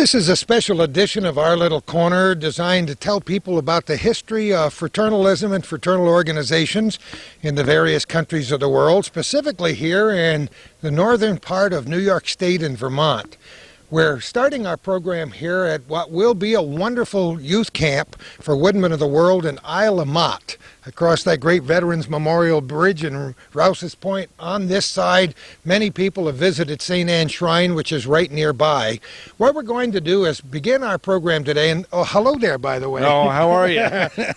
This is a special edition of Our Little Corner designed to tell people about the history of fraternalism and fraternal organizations in the various countries of the world, specifically here in the northern part of New York State and Vermont. We're starting our program here at what will be a wonderful youth camp for Woodmen of the World in Isle of Mott, across that great Veterans Memorial Bridge in Rouse's Point. On this side, many people have visited St. Anne's Shrine, which is right nearby. What we're going to do is begin our program today, and oh, hello there, by the way. Oh, how are you?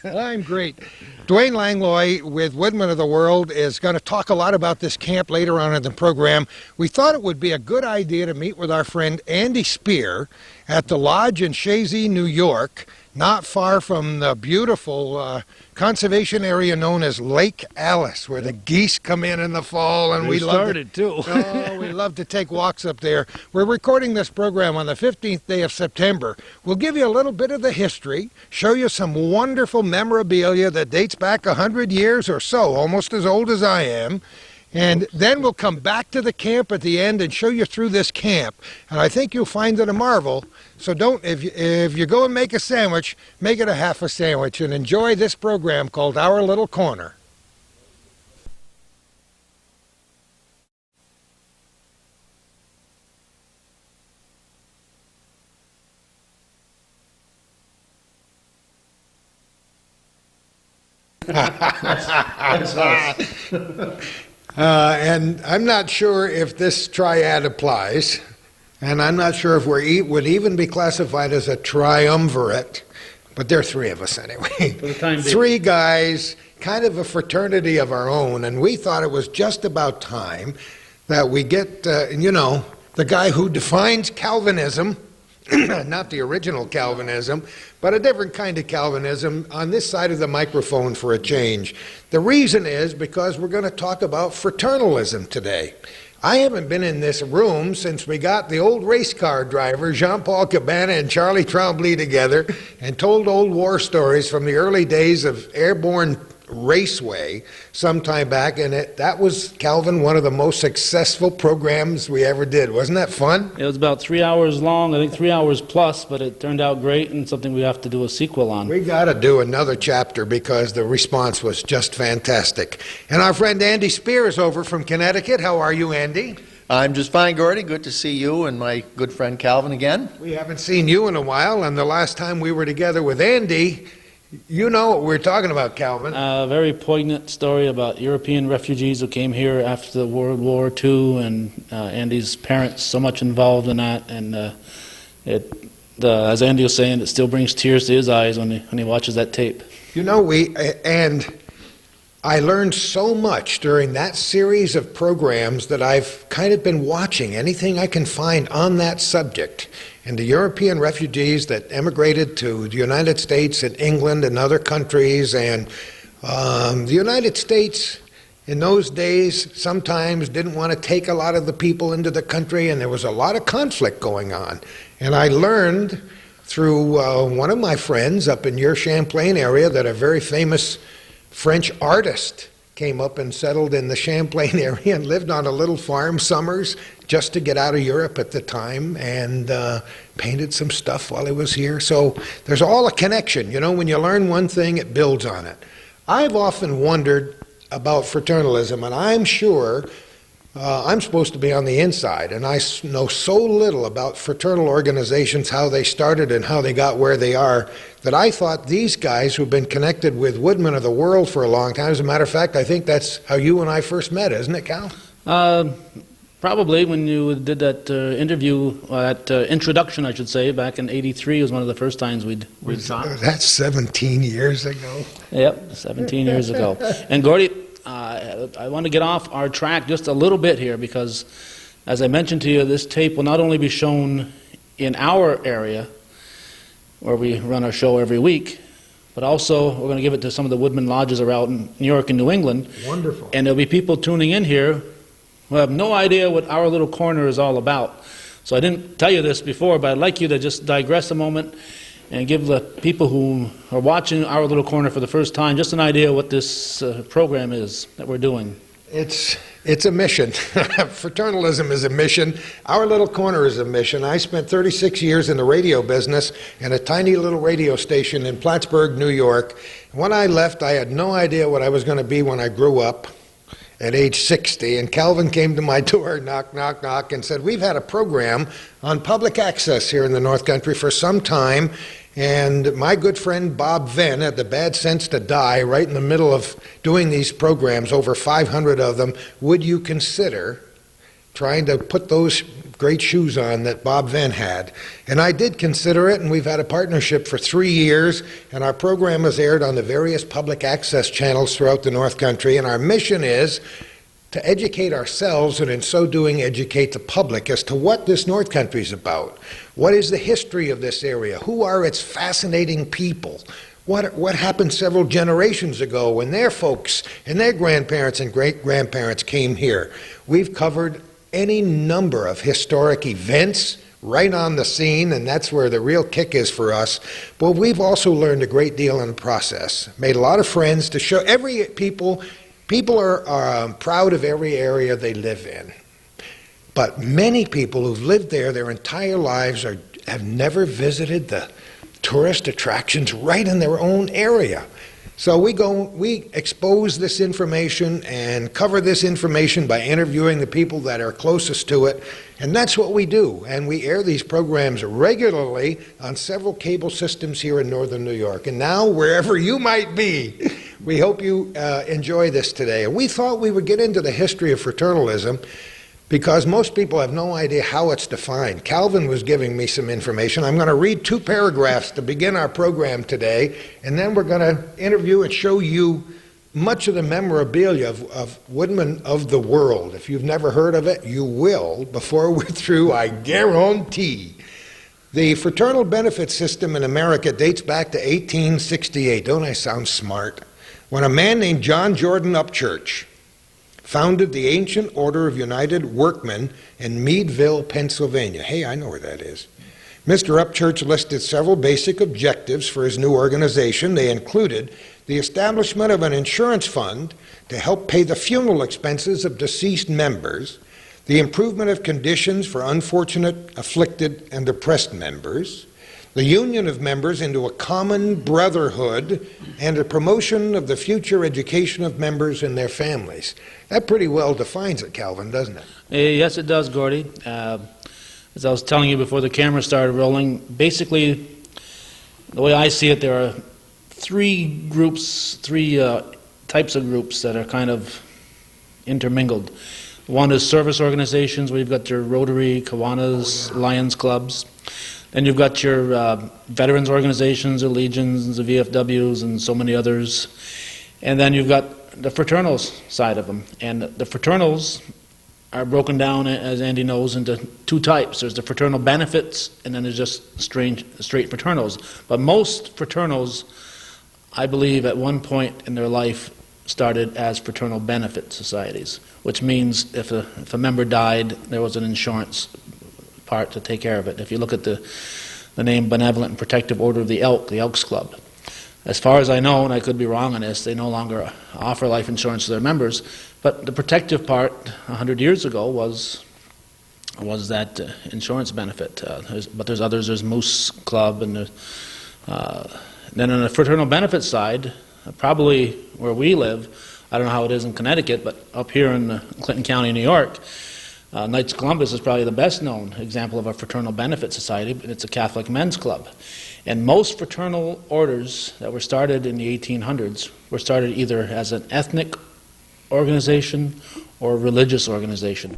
I'm great. Dwayne Langlois with Woodmen of the World is going to talk a lot about this camp later on in the program. We thought it would be a good idea to meet with our friend Andy Spear at the Lodge in Chazy, New York, not far from the beautiful conservation area known as Lake Alice, where the geese come in the fall, and we love we love to take walks up there. We're recording this program on the 15th day of September. We'll give you a little bit of the history, show you some wonderful memorabilia that dates back 100 years or so, almost as old as I am. And then we'll come back to the camp at the end and show you through this camp. And I think you'll find it a marvel. So if you go and make a sandwich, make it a half a sandwich and enjoy this program called Our Little Corner. That's us. And I'm not sure if this triad applies, and I'm not sure if we would even be classified as a triumvirate, but there are three of us anyway. For the time being. Three guys, kind of a fraternity of our own, and we thought it was just about time that we get, the guy who defines Calvinism, not the original Calvinism, but a different kind of Calvinism on this side of the microphone for a change. The reason is because we're going to talk about fraternalism today. I haven't been in this room since we got the old race car driver, Jean-Paul Cabana and Charlie Tremblay together and told old war stories from the early days of airborne raceway some time back, and that was, Calvin, one of the most successful programs we ever did. Wasn't that fun? It was about 3 hours long, I think 3 hours plus, but it turned out great and something we have to do a sequel on. We got to do another chapter because the response was just fantastic. And our friend Andy Spear is over from Connecticut. How are you, Andy? I'm just fine, Gordy. Good to see you and my good friend Calvin again. We haven't seen you in a while, and the last time we were together with Andy, you know what we're talking about, Calvin. A very poignant story about European refugees who came here after the World War II, and Andy's parents so much involved in that, and as Andy was saying, it still brings tears to his eyes when he watches that tape. And I learned so much during that series of programs that I've kind of been watching anything I can find on that subject. And the European refugees that emigrated to the United States and England and other countries, and the United States in those days sometimes didn't want to take a lot of the people into the country, and there was a lot of conflict going on. And I learned through one of my friends up in your Champlain area that a very famous French artist came up and settled in the Champlain area and lived on a little farm summers just to get out of Europe at the time, and painted some stuff while he was here. So there's all a connection. When you learn one thing, it builds on it. I've often wondered about fraternalism, and I'm sure I'm supposed to be on the inside, and I know so little about fraternal organizations, how they started and how they got where they are, that I thought these guys who've been connected with Woodmen of the World for a long time, as a matter of fact, I think that's how you and I first met, isn't it, Cal? Probably when you did that interview, that introduction, I should say, back in '83 was one of the first times we'd talked. That's 17 years ago. Yep, 17 years ago. And Gordy, I want to get off our track just a little bit here because, as I mentioned to you, this tape will not only be shown in our area, where we run our show every week, but also we're going to give it to some of the Woodmen lodges around New York and New England. Wonderful. And there'll be people tuning in here who have no idea what Our Little Corner is all about. So I didn't tell you this before, but I'd like you to just digress a moment and give the people who are watching Our Little Corner for the first time just an idea what this program is that we're doing. It's a mission. Fraternalism is a mission. Our little corner is a mission. I spent 36 years in the radio business in a tiny little radio station in Plattsburgh, New York. When I left, I had no idea what I was going to be when I grew up at age 60. And Calvin came to my door, knock, knock, knock, and said, "We've had a program on public access here in the North Country for some time. And my good friend Bob Venn had the bad sense to die right in the middle of doing these programs, over 500 of them. Would you consider trying to put those great shoes on that Bob Venn had?" And I did consider it, and we've had a partnership for 3 years, and our program has aired on the various public access channels throughout the North Country, and our mission is to educate ourselves, and in so doing educate the public as to what this North Country is about. What is the history of this area? Who are its fascinating people? What happened several generations ago when their folks and their grandparents and great-grandparents came here? We've covered any number of historic events right on the scene, and that's where the real kick is for us. But we've also learned a great deal in the process. Made a lot of friends to show People are proud of every area they live in. But many people who've lived there their entire lives have never visited the tourist attractions right in their own area. So we expose this information and cover this information by interviewing the people that are closest to it. And that's what we do. And we air these programs regularly on several cable systems here in northern New York. And now, wherever you might be, we hope you enjoy this today. And we thought we would get into the history of fraternalism because most people have no idea how it's defined. Calvin was giving me some information. I'm going to read 2 paragraphs to begin our program today, and then we're going to interview and show you much of the memorabilia of Woodmen of the world. If you've never heard of it, you will before we're through, I guarantee. The fraternal benefit system in America dates back to 1868. Don't I sound smart? When a man named John Jordan Upchurch founded the Ancient Order of United Workmen in Meadville, Pennsylvania. Hey, I know where that is. Mr. Upchurch listed several basic objectives for his new organization. They included the establishment of an insurance fund to help pay the funeral expenses of deceased members, the improvement of conditions for unfortunate, afflicted, and oppressed members, the union of members into a common brotherhood, and a promotion of the future education of members and their families. That pretty well defines it, Calvin, doesn't it? Yes, it does, Gordy. As I was telling you before the camera started rolling, basically, the way I see it, there are 3 types of groups that are kind of intermingled. One is service organizations, where you've got your Rotary, Kiwanis, Lions clubs. Then you've got your veterans organizations, the Legions, the VFWs, and so many others. And then you've got the fraternals side of them. And the fraternals are broken down, as Andy knows, into 2 types. There's the fraternal benefits, and then there's just straight fraternals. But most fraternals, I believe, at one point in their life, started as fraternal benefit societies, which means if a member died, there was an insurance part to take care of it. If you look at the name Benevolent and Protective Order of the Elks Club, as far as I know, and I could be wrong on this, they no longer offer life insurance to their members, but the protective part 100 years ago was that insurance benefit. But there's others. There's Moose Club, and then on the fraternal benefit side, probably where we live, I don't know how it is in Connecticut, but up here in Clinton County, New York, Knights of Columbus is probably the best known example of a fraternal benefit society, but it's a Catholic men's club. And most fraternal orders that were started in the 1800s were started either as an ethnic organization or a religious organization.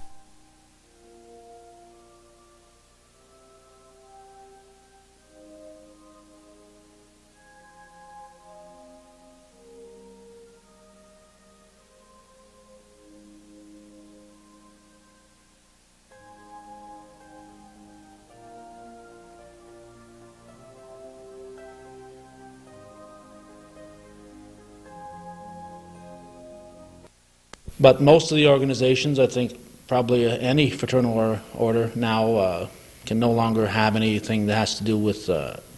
But most of the organizations, I think probably any fraternal order now can no longer have anything that has to do with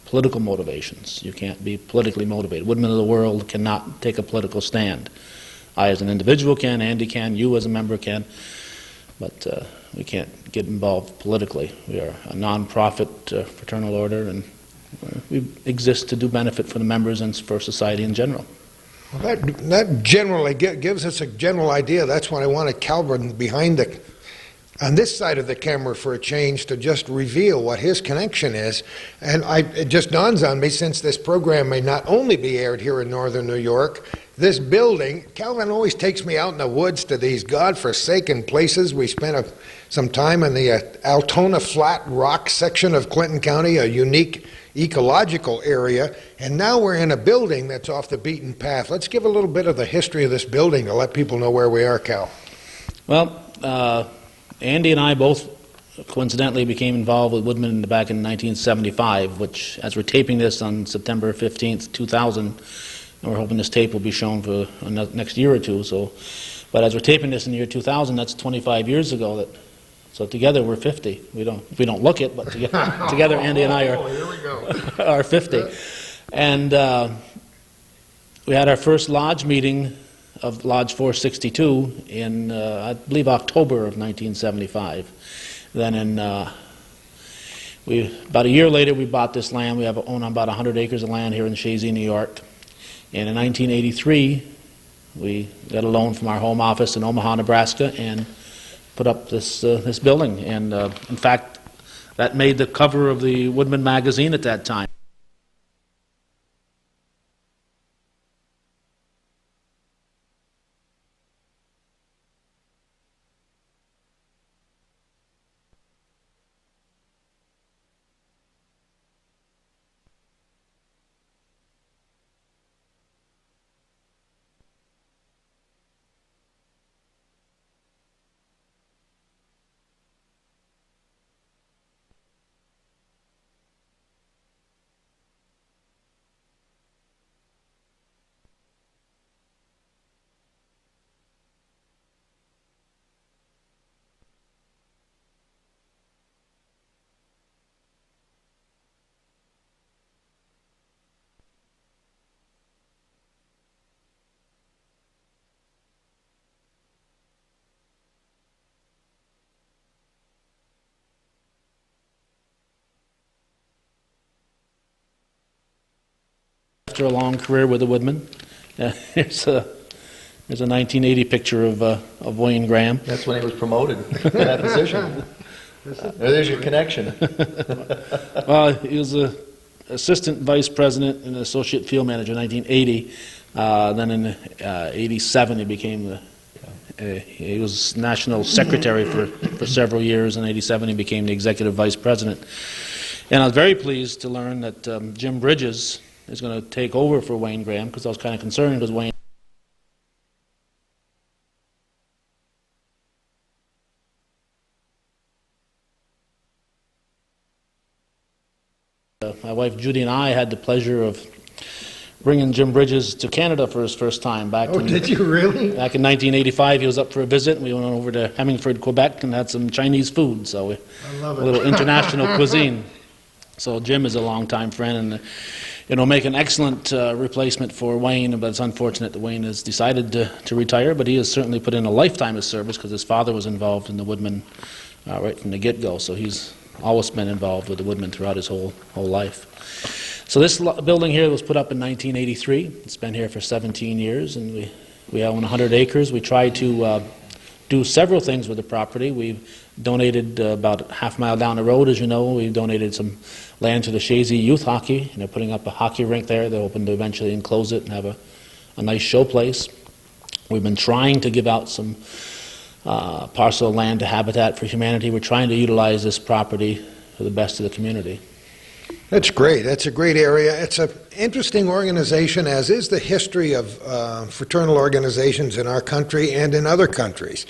political motivations. You can't be politically motivated. Woodmen of the World cannot take a political stand. I as an individual can, Andy can, you as a member can, but we can't get involved politically. We are a non-profit fraternal order, and we exist to do benefit for the members and for society in general. Well, that generally gives us a general idea. That's why I wanted Calvin on this side of the camera for a change, to just reveal what his connection is. And it just dawns on me, since this program may not only be aired here in northern New York, this building, Calvin always takes me out in the woods to these godforsaken places. We spent some time in the Altona Flat Rock section of Clinton County, a unique ecological area, and now we're in a building that's off the beaten path. Let's give a little bit of the history of this building to let people know where we are, Cal. Well, Andy and I both coincidentally became involved with Woodmen back in 1975, which, as we're taping this on September 15th, 2000, and we're hoping this tape will be shown for the next year or two. But as we're taping this in the year 2000, that's 25 years ago. So together we're 50. We don't look it, but together Andy and I are 50. And we had our first lodge meeting of Lodge 462 in, I believe, October of 1975. Then about a year later, we bought this land. We own about 100 acres of land here in Shazy, New York. And in 1983, we got a loan from our home office in Omaha, Nebraska, and put up this building. And in fact, that made the cover of the Woodmen magazine at that time. After a long career with the Woodmen, here's a 1980 picture of Wayne Graham. That's when he was promoted to that position. There's your connection. Well, he was an assistant vice president and associate field manager in 1980. Then in 87, he became he was national secretary for several years. In 87, he became the executive vice president. And I was very pleased to learn that Jim Bridges is going to take over for Wayne Graham, because I was kind of concerned because Wayne my wife Judy and I had the pleasure of bringing Jim Bridges to Canada for his first time back. Did you really? Back in 1985, he was up for a visit, and we went over to Hemingford, Quebec, and had some Chinese food. So I love it. A little international cuisine. So Jim is a longtime friend, and make an excellent replacement for Wayne. But it's unfortunate that Wayne has decided to retire. But he has certainly put in a lifetime of service, because his father was involved in the Woodmen right from the get-go. So he's always been involved with the Woodmen throughout his whole life. So this building here was put up in 1983. It's been here for 17 years, and we own 100 acres. We try to do several things with the property. We've donated about half mile down the road, as you know. We've donated some land to the Shazy Youth Hockey, and they're putting up a hockey rink there. They're hoping to eventually enclose it and have a nice show place. We've been trying to give out some parcel of land to Habitat for Humanity. We're trying to utilize this property for the best of the community. That's great. That's a great area. It's an interesting organization, as is the history of fraternal organizations in our country and in other countries.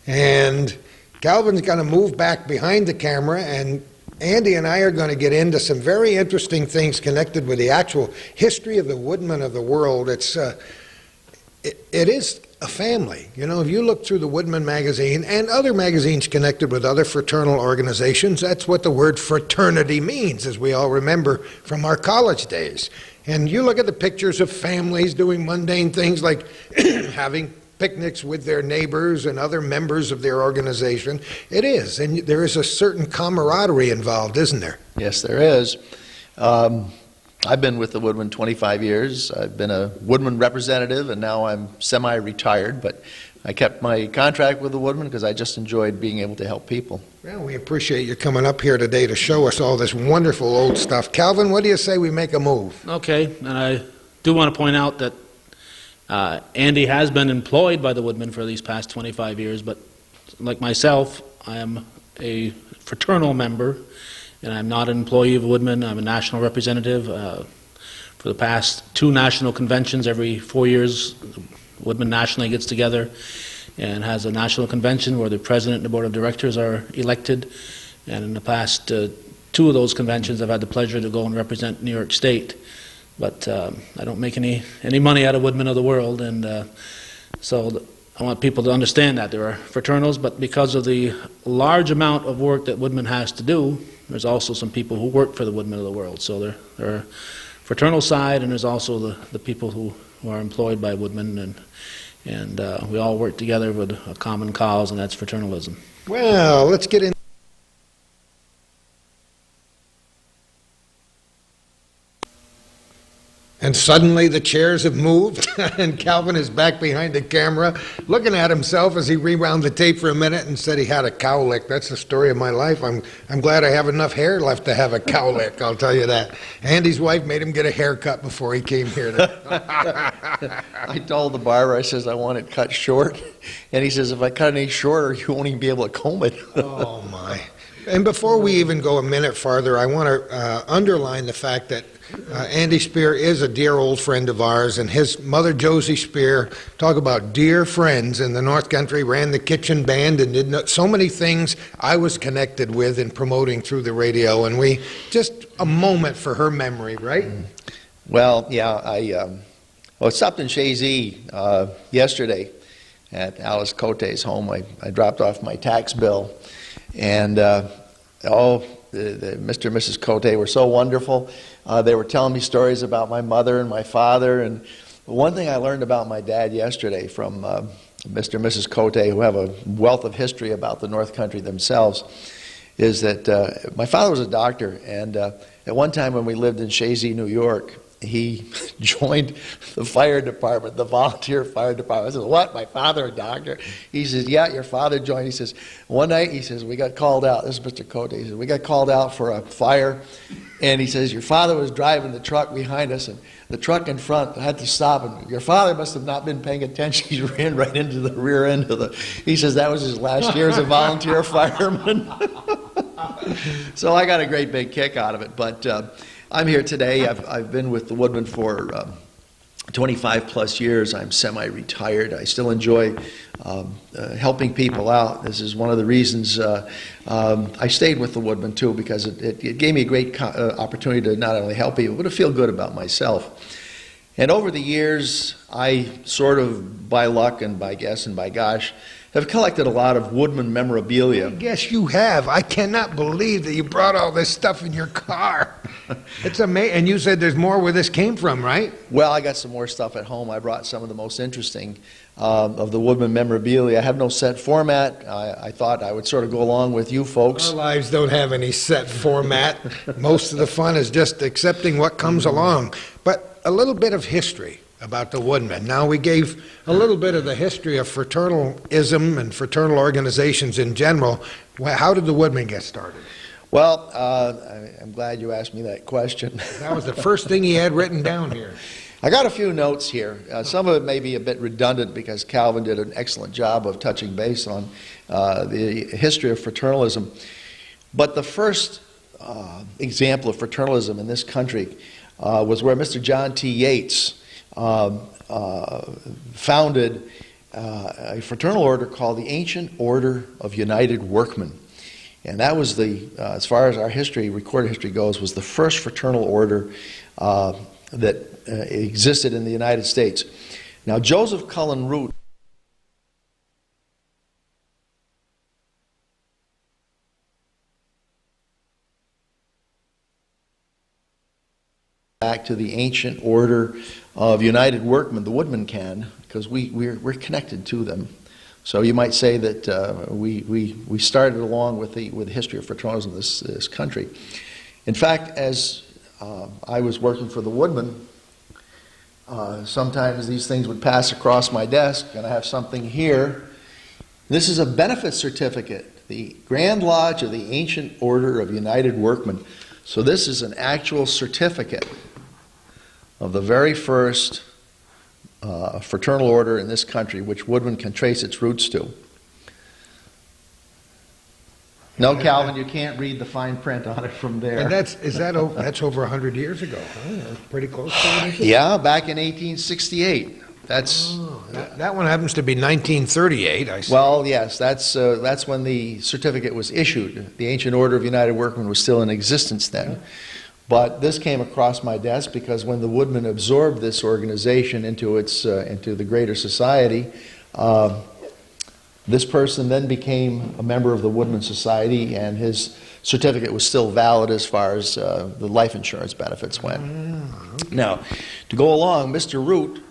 And Calvin's going to move back behind the camera, and Andy and I are going to get into some very interesting things connected with the actual history of the Woodmen of the world. It is a family. If you look through the Woodmen magazine and other magazines connected with other fraternal organizations, that's what the word fraternity means, as we all remember from our college days. And you look at the pictures of families doing mundane things like having picnics with their neighbors and other members of their organization. It is, and there is a certain camaraderie involved, isn't there? Yes, there is. I've been with the Woodmen 25 years. I've been a Woodmen representative, and now I'm semi-retired, but I kept my contract with the Woodmen because I just enjoyed being able to help people. Well, we appreciate you coming up here today to show us all this wonderful old stuff. Calvin, what do you say we make a move? Okay, and I do want to point out that Andy has been employed by the Woodmen for these past 25 years, but like myself, I am a fraternal member, and I'm not an employee of Woodmen. I'm a national representative. For the past 2 national conventions, every 4 years, Woodmen nationally gets together and has a national convention where the president and the board of directors are elected. And in the past 2 of those conventions, I've had the pleasure to go and represent New York State. But I don't make any money out of Woodmen of the World, and so I want people to understand that there are fraternals, but because of the large amount of work that Woodmen has to do, there's also some people who work for the Woodmen of the World. So there are fraternal side, and there's also the people who are employed by Woodmen, and we all work together with a common cause, and that's fraternalism. Well, let's get in. And suddenly the chairs have moved, and Calvin is back behind the camera, looking at himself as he rewound the tape for a minute and said he had a cowlick. That's the story of my life. I'm glad I have enough hair left to have a cowlick, I'll tell you that. Andy's wife made him get a haircut before he came here. I told the barber, I says, I want it cut short. And he says, if I cut any shorter, you won't even be able to comb it. Oh, my. And before we even go a minute farther, I want to underline the fact that Andy Spear is a dear old friend of ours, and his mother, Josie Spear, talk about dear friends in the North Country, ran the kitchen band and did so many things I was connected with and promoting through the radio, and we, just a moment for her memory, right? Well, yeah, I stopped in Chazy yesterday at Alice Cote's home. I dropped off my tax bill, and Mr. and Mrs. Cote were so wonderful. They were telling me stories about my mother and my father, and one thing I learned about my dad yesterday from Mr. and Mrs. Cote, who have a wealth of history about the North Country themselves, is that my father was a doctor, and at one time when we lived in Chazy, New York, he joined the fire department, the volunteer fire department. I said, what, my father a doctor? He says, yeah, your father joined. He says, one night, he says, we got called out. This is Mr. Cote. He says, we got called out for a fire. And he says, your father was driving the truck behind us, and the truck in front had to stop. And your father must have not been paying attention. He ran right into the rear end of the... He says, that was his last year as a volunteer fireman. So I got a great big kick out of it. But I'm here today. I've been with the Woodmen for 25 plus years. I'm semi-retired. I still enjoy helping people out. This is one of the reasons I stayed with the Woodmen too, because it gave me a great opportunity to not only help people, but to feel good about myself. And over the years, I sort of, by luck and by guess and by gosh, have collected a lot of Woodmen memorabilia. I guess you have. I cannot believe that you brought all this stuff in your car. It's amazing. And you said there's more where this came from, right? Well, I got some more stuff at home. I brought some of the most interesting of the Woodmen memorabilia. I have no set format. I thought I would sort of go along with you folks. Our lives don't have any set format. Most of the fun is just accepting what comes along. But a little bit of history about the Woodmen. Now, we gave a little bit of the history of fraternalism and fraternal organizations in general. How did the Woodmen get started? Well, I'm glad you asked me that question. That was the first thing he had written down here. I got a few notes here. Some of it may be a bit redundant because Calvin did an excellent job of touching base on the history of fraternalism. But the first example of fraternalism in this country was where Mr. John T. Yates founded a fraternal order called the Ancient Order of United Workmen. And that was as far as our history, recorded history goes, was the first fraternal order that existed in the United States. Now, Joseph Cullen Root back to the ancient order of United Workmen, the Woodmen can, because we're connected to them. So you might say that we started along with the history of fraternalism in this country. In fact, as I was working for the Woodmen, sometimes these things would pass across my desk, and I have something here. This is a benefit certificate, the Grand Lodge of the Ancient Order of United Workmen. So this is an actual certificate of the very first fraternal order in this country, which Woodmen can trace its roots to. No, Calvin, you can't read the fine print on it from there. And that's over 100 years ago, huh? That's pretty close to it. Yeah, back in 1868. That's that one happens to be 1938, I see. well, yes, that's when the certificate was issued. The Ancient Order of United Workmen was still in existence then. But this came across my desk because when the Woodmen absorbed this organization into the greater society, this person then became a member of the Woodmen Society, and his certificate was still valid as far as the life insurance benefits went. Okay. Now, to go along, Mr. Root,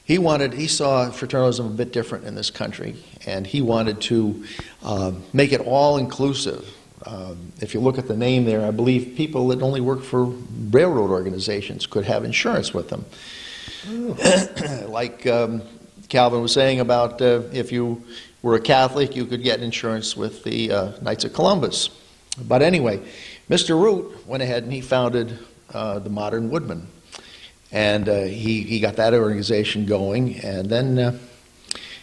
he saw fraternalism a bit different in this country, and he wanted to make it all-inclusive. If you look at the name there, I believe people that only work for railroad organizations could have insurance with them. Like Calvin was saying about if you were a Catholic, you could get insurance with the Knights of Columbus. But anyway, Mr. Root went ahead and he founded the Modern Woodmen. And he got that organization going, and then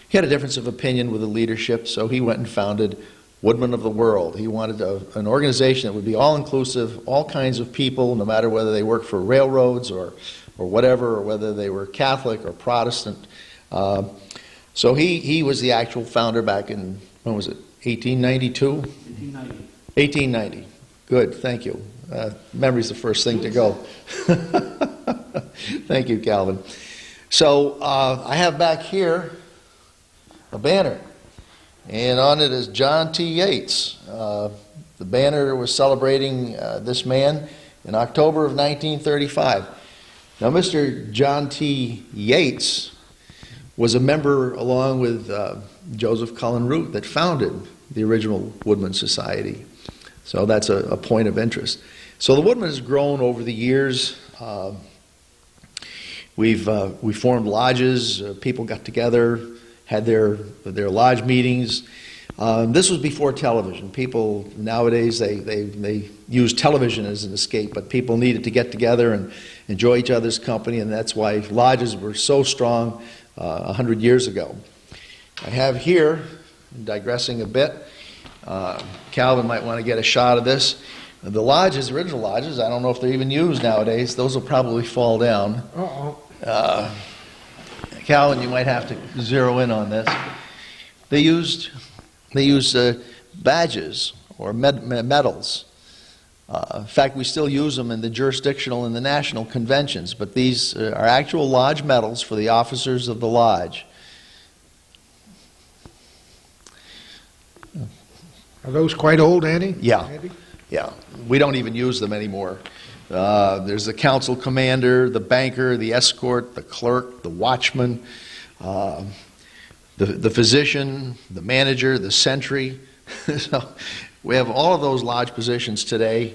he had a difference of opinion with the leadership, so he went and founded Woodmen of the World. He wanted an organization that would be all-inclusive, all kinds of people, no matter whether they worked for railroads or whatever, or whether they were Catholic or Protestant. So he was the actual founder back in, when was it, 1892? 1890. 1890. Good, thank you. Memory's the first thing to go. Thank you, Calvin. So I have back here a banner, and on it is John T. Yates. The banner was celebrating this man in October of 1935. Now, Mr. John T. Yates was a member, along with Joseph Cullen Root, that founded the original Woodmen Society. So that's a point of interest. So the Woodmen has grown over the years. We formed lodges. People got together, had their lodge meetings. This was before television. People nowadays they use television as an escape, but people needed to get together and enjoy each other's company, and that's why lodges were so strong 100 years ago. I have here, digressing a bit, Calvin might want to get a shot of this. The lodges, original lodges, I don't know if they're even used nowadays. Those will probably fall down. Calvin, you might have to zero in on this. They use badges or medals. In fact, we still use them in the jurisdictional and the national conventions, but these are actual lodge medals for the officers of the lodge. Are those quite old, Andy? Yeah. Andy? Yeah, we don't even use them anymore. There's the council commander, the banker, the escort, the clerk, the watchman, the physician, the manager, the sentry. So we have all of those lodge positions today.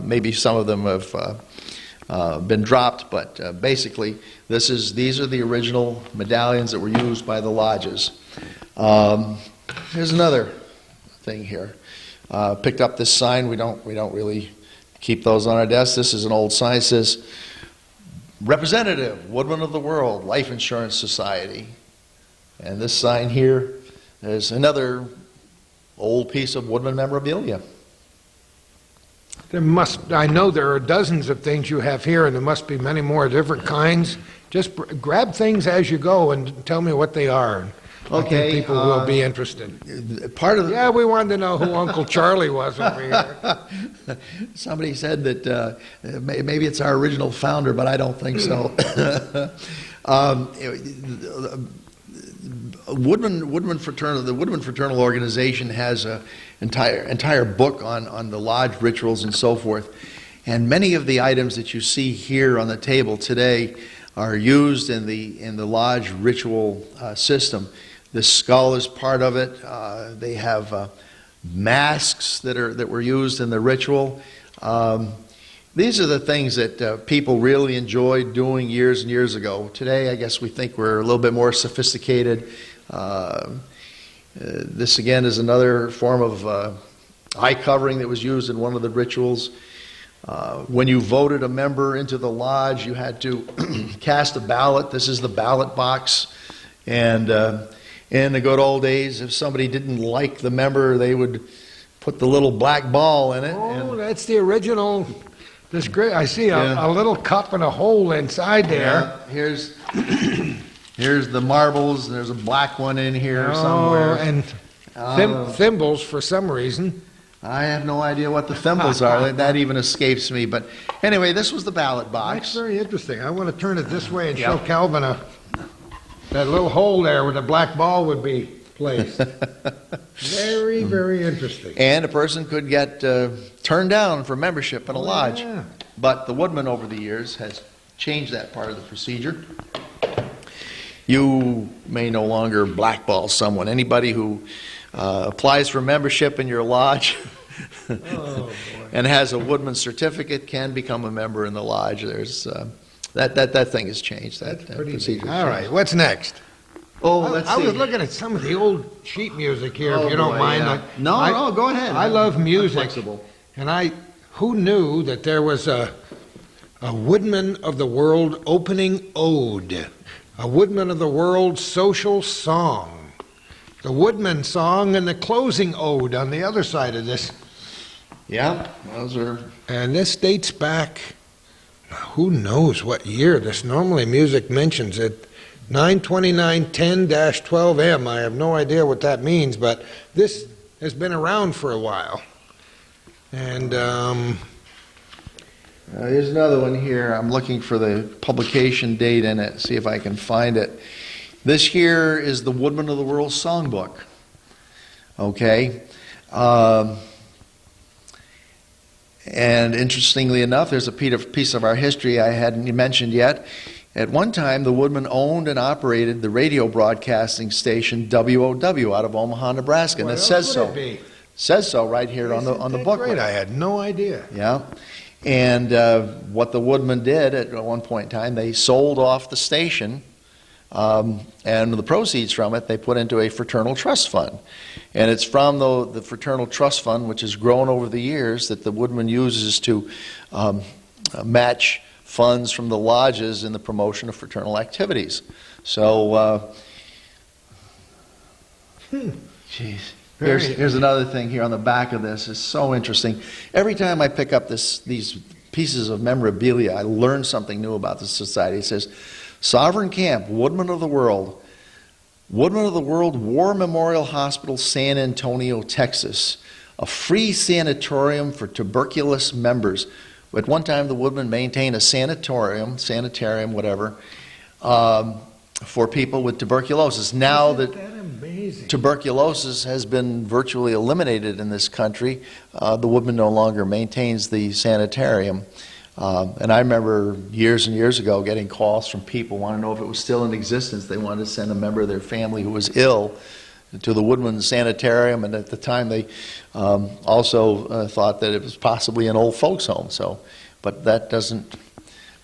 Maybe some of them have been dropped, but basically these are the original medallions that were used by the lodges. Here's another thing here. Picked up this sign. We don't really keep those on our desk. This is an old sign. It says, Representative, Woodmen of the World, Life Insurance Society. And this sign here is another old piece of Woodmen memorabilia. I know there are dozens of things you have here, and there must be many more different kinds. Just grab things as you go and tell me what they are. Okay, I think people will be interested. Yeah, we wanted to know who Uncle Charlie was over here. Somebody said that maybe it's our original founder, but I don't think so. The Woodmen Fraternal Organization has an entire book on the lodge rituals and so forth. And many of the items that you see here on the table today are used in the lodge ritual system. The skull is part of it. They have masks that were used in the ritual. These are the things that people really enjoyed doing years and years ago. Today, I guess we think we're a little bit more sophisticated. This again is another form of eye covering that was used in one of the rituals. When you voted a member into the lodge, you had to cast a ballot. This is the ballot box. And in the good old days, if somebody didn't like the member, they would put the little black ball in it. Oh, that's the original. This great. I see a little cup and a hole inside there. Yeah, here's the marbles. And there's a black one in here somewhere. And thimbles for some reason. I have no idea what the thimbles are. That even escapes me. But anyway, this was the ballot box. That's very interesting. I want to turn it this way and show Calvin that little hole there where the black ball would be placed. Very, very interesting. And a person could get turned down for membership in a lodge. Yeah. But the Woodmen over the years has changed that part of the procedure. You may no longer blackball someone. Anybody who applies for membership in your lodge and has a Woodman certificate can become a member in the lodge. There's that thing has changed. That procedure. All right, what's next? Oh, let's see. I was looking at some of the old sheet music here, if you don't boy, mind. yeah. No, go ahead. I love music. Flexible. And who knew that there was a Woodmen of the World opening ode, a Woodmen of the World social song, the Woodmen song and the closing ode on the other side of this. Yeah, those are. And this dates back, who knows what year. This normally music mentions it. 92910-12M. I have no idea what that means, but this has been around for a while. And Here's another one here. I'm looking for the publication date in it, see if I can find it. This here is the Woodmen of the World Songbook. Okay. And interestingly enough, there's a piece of our history I hadn't mentioned yet. At one time, the Woodmen owned and operated the radio broadcasting station WOW out of Omaha, Nebraska, and it says so. It says so right here on the booklet. Great, I had no idea. Yeah, and what the Woodmen did at one point in time, they sold off the station, and the proceeds from it they put into a fraternal trust fund, and it's from the fraternal trust fund, which has grown over the years, that the Woodmen uses to match funds from the lodges in the promotion of fraternal activities. So, geez. Here's another thing here on the back of this. It's so interesting. Every time I pick up these pieces of memorabilia, I learn something new about the society. It says, Sovereign Camp, Woodmen of the World, Woodmen of the World War Memorial Hospital, San Antonio, Texas, a free sanatorium for tuberculous members. At one time, the Woodmen maintained a sanitarium, whatever, for people with tuberculosis. Now that tuberculosis has been virtually eliminated in this country, the Woodmen no longer maintains the sanitarium. And I remember years and years ago getting calls from people wanting to know if it was still in existence. They wanted to send a member of their family who was ill to the Woodmen Sanitarium, and at the time they also thought that it was possibly an old folks home. So, but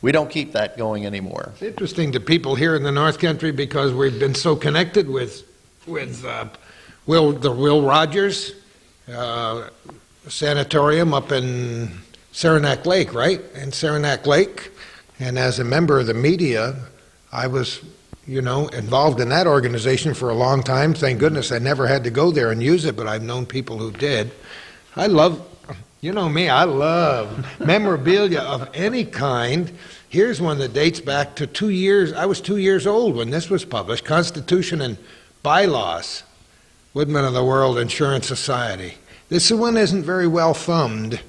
we don't keep that going anymore. It's interesting to people here in the North Country because we've been so connected with Will Rogers Sanatorium up in Saranac Lake, right? In Saranac Lake. And as a member of the media, I was involved in that organization for a long time. Thank goodness I never had to go there and use it, but I've known people who did. I love memorabilia of any kind. Here's one that dates back to 2 years. I was 2 years old when this was published. Constitution and Bylaws, Woodmen of the World Insurance Society. This one isn't very well thumbed.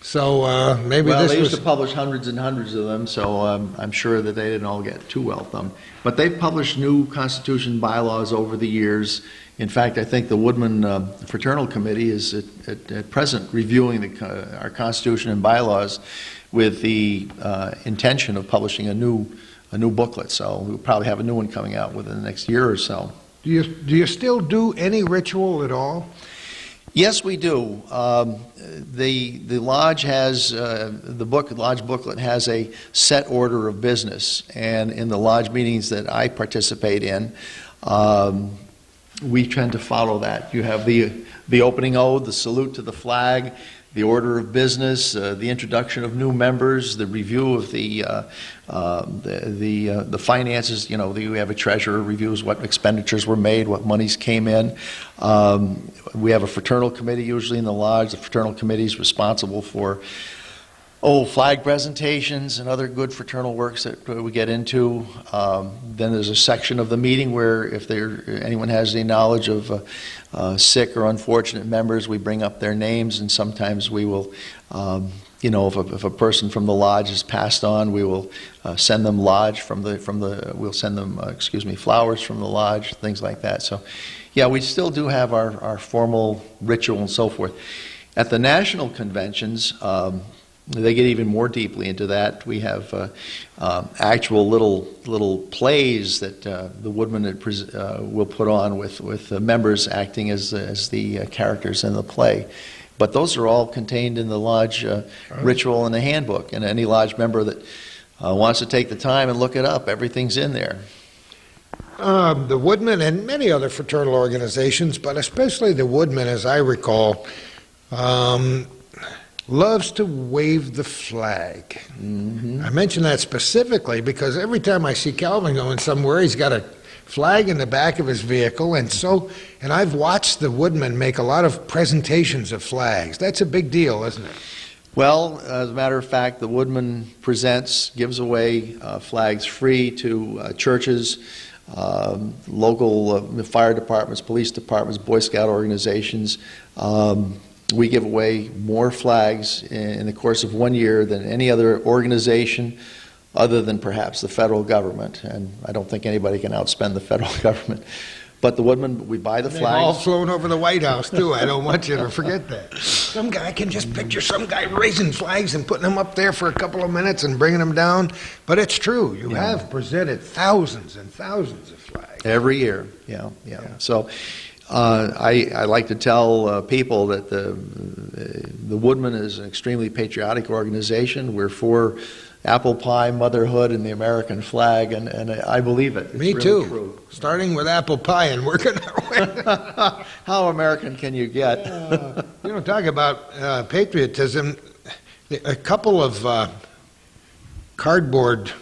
So maybe Well, this they used was... to publish hundreds and hundreds of them, so I'm sure that they didn't all get too well thumbed. But they've published new constitution bylaws over the years. In fact, I think the Woodmen Fraternal Committee is at present reviewing our constitution and bylaws with the intention of publishing a new booklet. So we'll probably have a new one coming out within the next year or so. Do you still do any ritual at all? Yes, we do. The lodge has the lodge booklet has a set order of business, and in the lodge meetings that I participate in, we tend to follow that. You have the opening ode, the salute to the flag, the order of business, the introduction of new members, the review of the finances. You know, we have a treasurer reviews what expenditures were made, what monies came in. We have a fraternal committee usually in the lodge. The fraternal committee is responsible for flag presentations and other good fraternal works that we get into. Then there's a section of the meeting where if anyone has any knowledge of sick or unfortunate members, we bring up their names, and sometimes we will, if a person from the lodge has passed on, we will send them flowers from the lodge, things like that. So, yeah, we still do have our formal ritual and so forth. At the national conventions, they get even more deeply into that. We have actual little plays that the Woodmen will put on with members acting as the characters in the play. But those are all contained in the lodge ritual and the handbook. And any lodge member that wants to take the time and look it up, everything's in there. The Woodmen and many other fraternal organizations, but especially the Woodmen, as I recall, loves to wave the flag. Mm-hmm. I mention that specifically because every time I see Calvin going somewhere, he's got a flag in the back of his vehicle, and I've watched the Woodmen make a lot of presentations of flags. That's a big deal, isn't it? Well, as a matter of fact, the Woodmen gives away flags free to churches, local fire departments, police departments, Boy Scout organizations. We give away more flags in the course of 1 year than any other organization other than perhaps the federal government. And I don't think anybody can outspend the federal government. But the Woodmen, we buy the flags. They've all flown over the White House, too. I don't want you to forget that. Some guy can just picture some guy raising flags and putting them up there for a couple of minutes and bringing them down. But it's true. You have presented thousands and thousands of flags. Every year, yeah. So I like to tell people that the Woodmen is an extremely patriotic organization. We're for apple pie, motherhood, and the American flag, and I believe it. It's Me really too. True. Starting with apple pie and working our way. How American can you get? Talk about patriotism. A couple of cardboard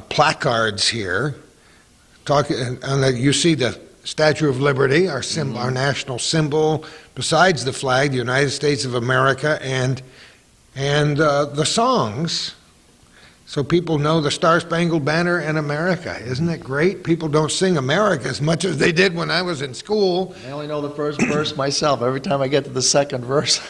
placards here. You see the Statue of Liberty, our national symbol, besides the flag, the United States of America, and the songs, so people know the Star-Spangled Banner and America. Isn't it great? People don't sing America as much as they did when I was in school. I only know the first verse myself. Every time I get to the second verse,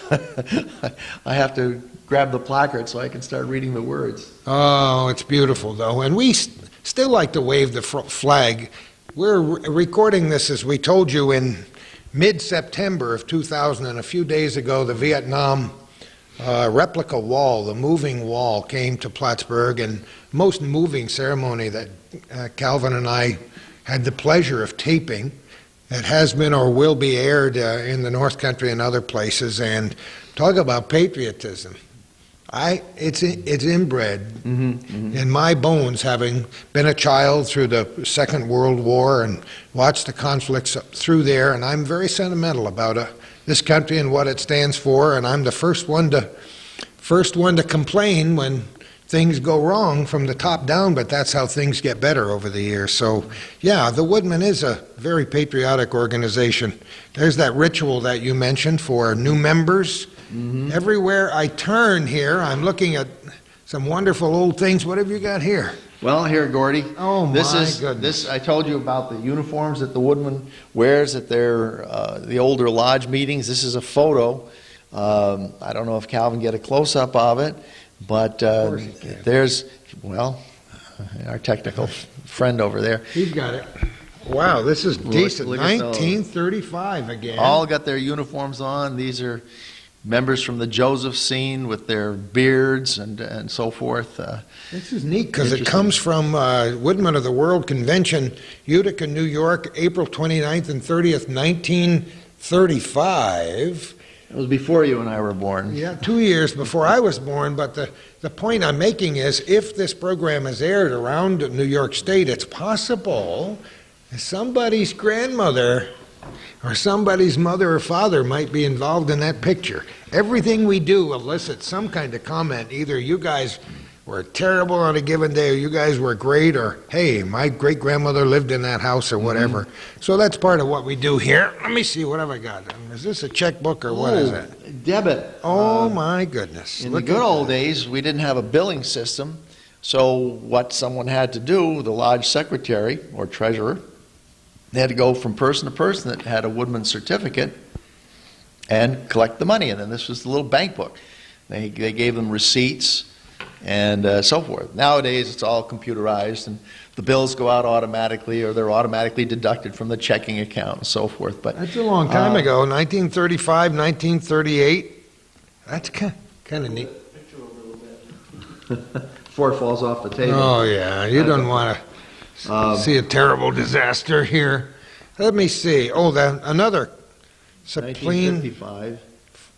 I have to grab the placard so I can start reading the words. Oh, it's beautiful, though. And we still like to wave the flag. We're recording this, as we told you, in mid-September of 2000, and a few days ago, the Vietnam replica wall, the moving wall, came to Plattsburgh, and most moving ceremony that Calvin and I had the pleasure of taping. It has been or will be aired in the North Country and other places, and talk about patriotism. It's inbred in my bones, having been a child through the Second World War and watched the conflicts through there, and I'm very sentimental about this country and what it stands for, and I'm the first one to complain when things go wrong from the top down, but that's how things get better over the years. So, yeah, the Woodmen is a very patriotic organization. There's that ritual that you mentioned for new members. Mm-hmm. Everywhere I turn here, I'm looking at some wonderful old things. What have you got here? Well, here, Gordy. Oh, goodness. This. I told you about the uniforms that the Woodmen wears at the older lodge meetings. This is a photo I don't know if Calvin get a close-up of it, but course he can. there's, well, our technical friend over there. He's got it. Wow, this is decent. look at those. 1935 again. All got their uniforms on. These are members from the Joseph scene with their beards and so forth. This is neat because it Interesting. comes from Woodmen of the World Convention, Utica, New York, April 29th and 30th, 1935. It was before you and I were born. Yeah, 2 years before I was born, but the point I'm making is if this program is aired around New York State, it's possible somebody's grandmother or somebody's mother or father might be involved in that picture. Everything we do elicits some kind of comment. Either you guys were terrible on a given day, or you guys were great, or hey, my great-grandmother lived in that house, or whatever. So that's part of what we do here. Let me see, what have I got? Is this a checkbook, or what is it? Debit. Oh, my goodness. In the Look good at old that. days, we didn't have a billing system, so what someone had to do, the lodge secretary or treasurer, they had to go from person to person that had a Woodman certificate and collect the money. And then this was the little bank book. They gave them receipts and so forth. Nowadays, it's all computerized, and the bills go out automatically, or they're automatically deducted from the checking account and so forth. But That's a long time ago, 1935, 1938. That's kind of neat. before it falls off the table. Oh, yeah, you don't want to see a terrible disaster here. Let me see. Oh, another Sapline. 1955.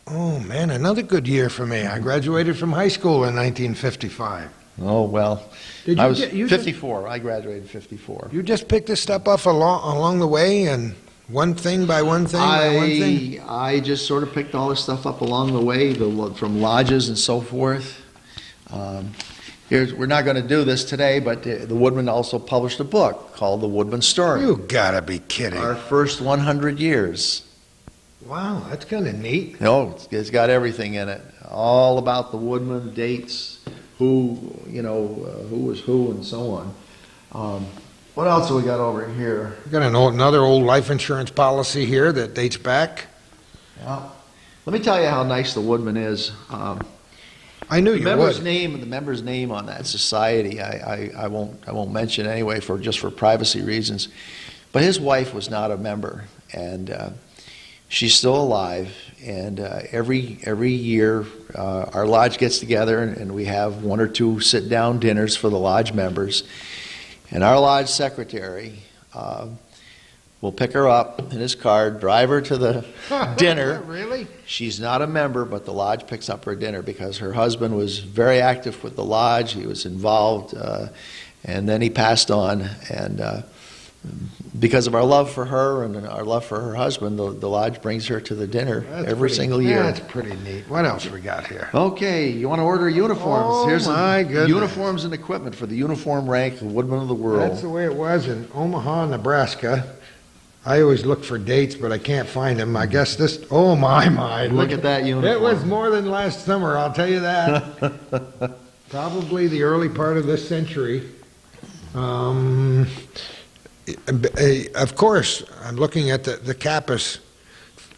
Oh, man, another good year for me. I graduated from high school in 1955. Oh, well, Did I you was get- you just- 54. I graduated 54. You just picked this stuff up along the way, and one thing by one thing by one thing? I just sort of picked all this stuff up along the way, from lodges and so forth. We're not going to do this today, but the Woodmen also published a book called The Woodman Story. You gotta be kidding. Our first 100 years. Wow, that's kind of neat. No, it's got everything in it. All about the Woodman, dates, who was who, and so on. What else have we got over here? We got another old life insurance policy here that dates back. Well, let me tell you how nice the Woodman is. I knew The you member's would. name on that society, I won't mention anyway just for privacy reasons. But his wife was not a member, and she's still alive. And every year, our lodge gets together, and we have one or two sit-down dinners for the lodge members. And our lodge secretary will pick her up in his car, drive her to the dinner. Really? She's not a member, but the lodge picks up her dinner because her husband was very active with the lodge. He was involved, and then he passed on. And because of our love for her and our love for her husband, the lodge brings her to the dinner every single year. That's pretty neat. What else we got here? Okay, you want to order uniforms? Oh, Here's my goodness. uniforms and equipment for the uniform rank of Woodman of the World. That's the way it was in Omaha, Nebraska. I always look for dates, but I can't find them. I guess this, oh my. Look at that uniform. It was more than last summer, I'll tell you that. Probably the early part of this century. Of course, I'm looking at the cap is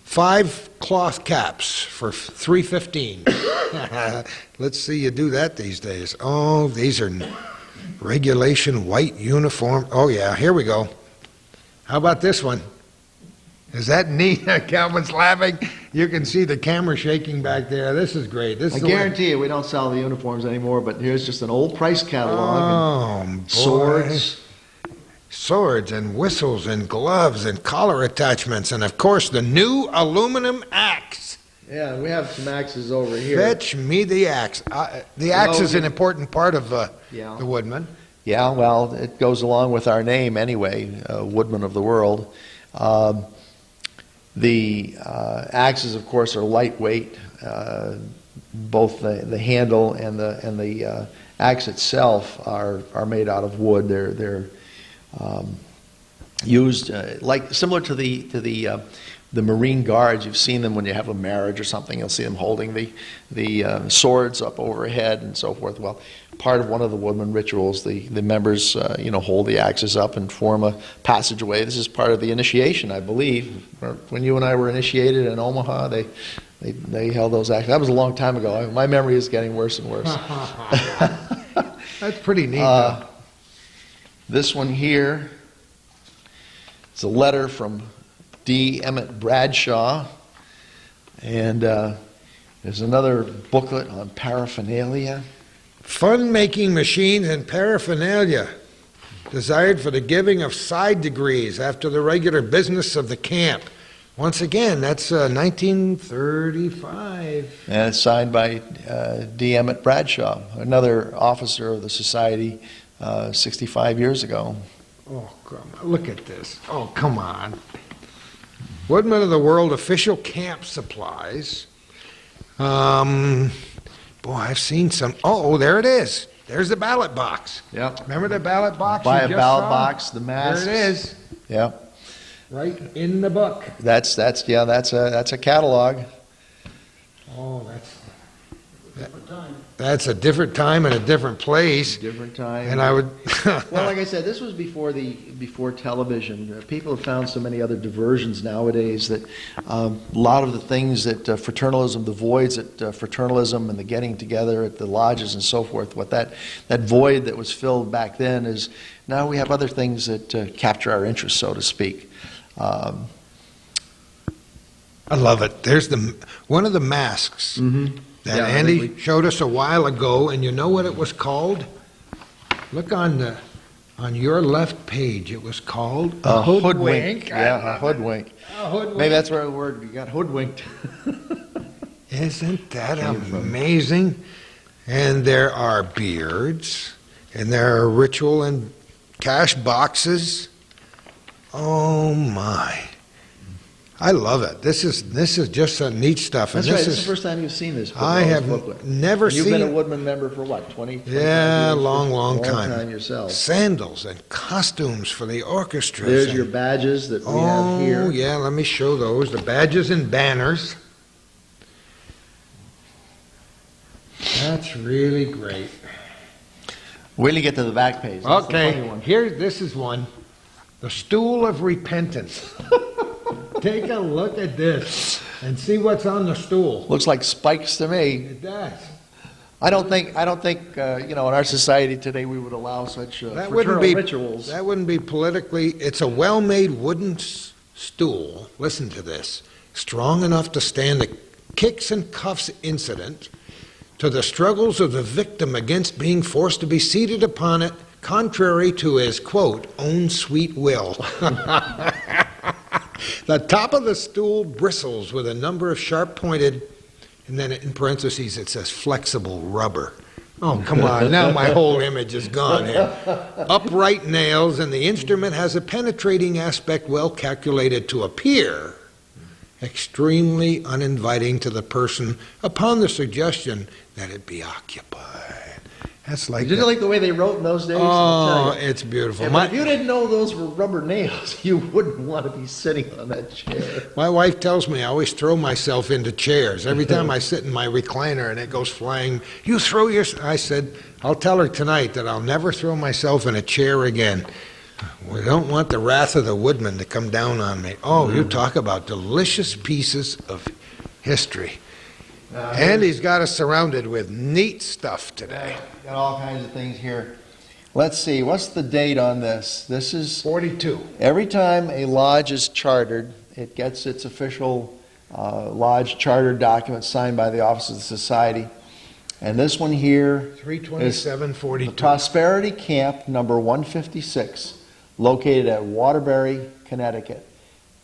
5 cloth caps for $3.15. Let's see you do that these days. Oh, these are regulation white uniform. Oh yeah, here we go. How about this one? Is that neat? Calvin's laughing. You can see the camera shaking back there. This is great. This I is the way- guarantee you we don't sell the uniforms anymore, but here's just an old price catalog. Oh, boy. And swords. Swords and whistles and gloves and collar attachments, and of course the new aluminum axe. Yeah, we have some axes over here. Fetch me the axe. The axe is an important part of Yeah. the Woodman. Yeah, well, it goes along with our name anyway, Woodman of the World. The axes, of course, are lightweight. Both the handle and the axe itself are made out of wood. They're used similar to the Marine Guards. You've seen them when you have a marriage or something. You'll see them holding the swords up overhead and so forth. Well, part of one of the Woodman rituals, the members hold the axes up and form a passageway. This is part of the initiation, I believe. When you and I were initiated in Omaha, They held those actions. That was a long time ago. My memory is getting worse and worse. That's pretty neat, though. This one here is a letter from D. Emmett Bradshaw. And there's another booklet on paraphernalia. Fun-making machines and paraphernalia desired for the giving of side degrees after the regular business of the camp. Once again, that's 1935. And it's signed by D. Emmett Bradshaw, another officer of the society 65 years ago. Oh, come on. Look at this. Oh, come on. Woodmen of the World official camp supplies. Boy, I've seen some. Oh, there it is. There's the ballot box. Yep. Remember the ballot box? Buy you a just ballot saw? box, the masks. There it is, Yep. right in the book. That's a catalog. Oh, that's a different time and a different place. Different time. And I would. Well, like I said, this was before television. People have found so many other diversions nowadays that a lot of the things that fraternalism, the voids that fraternalism and the getting together at the lodges and so forth, what that void that was filled back then is now we have other things that capture our interest, so to speak. I love it. There's one of the masks that Yeah, Andy showed us a while ago, and you know what it was called? Look on your left page. It was called a hoodwink. Yeah, a hoodwink. A hoodwink. Maybe that's where the word you got hoodwinked. Isn't that amazing? And there are beards, and there are ritual and cash boxes. Oh my. I love it. This is just some neat stuff. That's and right. This is the first time you've seen this booklet. I have booklet. never You've seen been a it. Woodman member for what, 20? Yeah, years? long time. Long time yourself. Sandals and costumes for the orchestras. There's and- your badges that we Oh, have here. yeah, let me show those. The badges and banners. That's really great. Wait till you get to the back page. That's the funny Okay, one. this is one. The Stool of Repentance. Take a look at this and see what's on the stool. Looks like spikes to me. It does. I don't think in our society today we would allow such That fraternal wouldn't be rituals. That wouldn't be politically. It's a well-made wooden stool. Listen to this. Strong enough to stand the kicks and cuffs incident to the struggles of the victim against being forced to be seated upon it, contrary to his quote own sweet will. The top of the stool bristles with a number of sharp-pointed, and then in parentheses it says flexible rubber. Oh, come on, now my whole image is gone here. Upright nails, and the instrument has a penetrating aspect well calculated to appear extremely uninviting to the person upon the suggestion that it be occupied. That's like Did you like the way they wrote in those days? Oh, it's beautiful. Yeah, but if you didn't know those were rubber nails, you wouldn't want to be sitting on that chair. My wife tells me I always throw myself into chairs. Every time I sit in my recliner and it goes flying, you throw your... I said, I'll tell her tonight that I'll never throw myself in a chair again. We don't want the wrath of the Woodmen to come down on me. Oh, you talk about delicious pieces of history. Andy's got us surrounded with neat stuff today. Got all kinds of things here. Let's see, what's the date on this? This is 42. every time a lodge is chartered, it gets its official lodge charter document signed by the Office of the Society. And this one here, 32742. the Prosperity Camp number 156, located at Waterbury, Connecticut.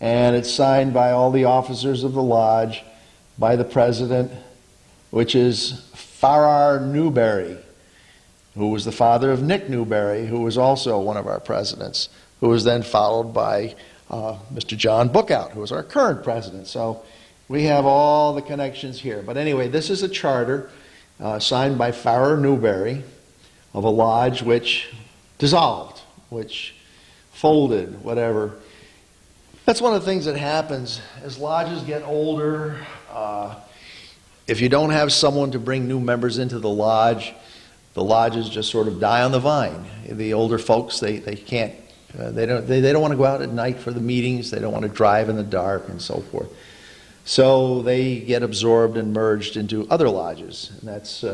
And it's signed by all the officers of the lodge, by the president, which is Farrar Newberry, who was the father of Nick Newberry, who was also one of our presidents, who was then followed by Mr. John Bookout, who was our current president. So we have all the connections here. But anyway, this is a charter signed by Farrar Newberry of a lodge which dissolved, which folded, whatever. That's one of the things that happens as lodges get older. If you don't have someone to bring new members into the lodges just sort of die on the vine. The older folks, they can't, they don't want to go out at night for the meetings. They don't want to drive in the dark and so forth. So they get absorbed and merged into other lodges. And that's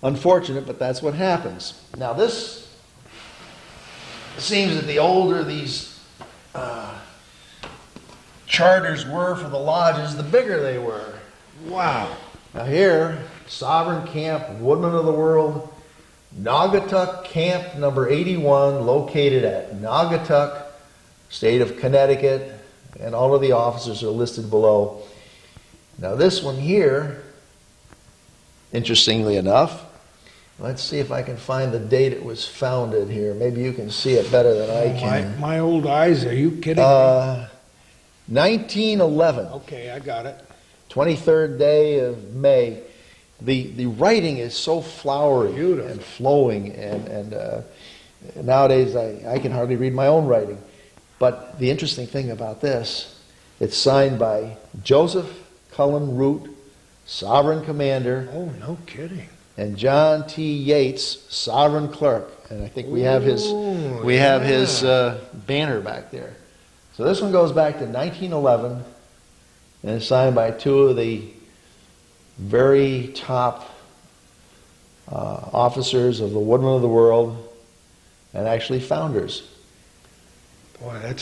unfortunate, but that's what happens. Now this seems that the older these charters were for the lodges, the bigger they were. Wow. Now here, Sovereign Camp, Woodmen of the World, Naugatuck Camp number 81, located at Naugatuck, state of Connecticut, and all of the officers are listed below. Now this one here, interestingly enough, let's see if I can find the date it was founded here. Maybe you can see it better than I can. My old eyes, are you kidding me? 1911. Okay, I got it. 23rd day of May. The writing is so flowery Beautiful. and flowing, and nowadays I can hardly read my own writing. But the interesting thing about this, it's signed by Joseph Cullen Root, Sovereign Commander, Oh, no kidding. and John T. Yates, Sovereign Clerk. And I think we have his banner back there. So this one goes back to 1911, and it's signed by two of the very top officers of the Woodmen of the World, and actually founders. Boy,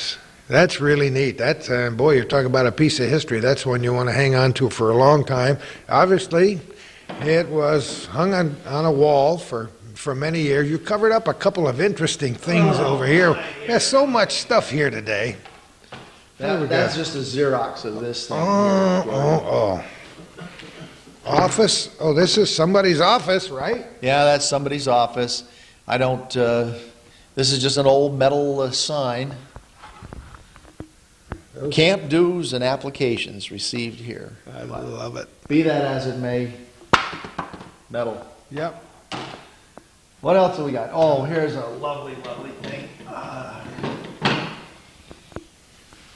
that's really neat. That's boy, you're talking about a piece of history. That's one you want to hang on to for a long time. Obviously, it was hung on a wall for many years. You covered up a couple of interesting things over here. There's so much stuff here today. That's just a Xerox of this thing. Oh. Office? Oh, this is somebody's office, right? Yeah, that's somebody's office. I don't, this is just an old metal sign. Camp dues and applications received here. I love it. Be that as it may, metal. Yep. What else have we got? Oh, here's a lovely, lovely thing.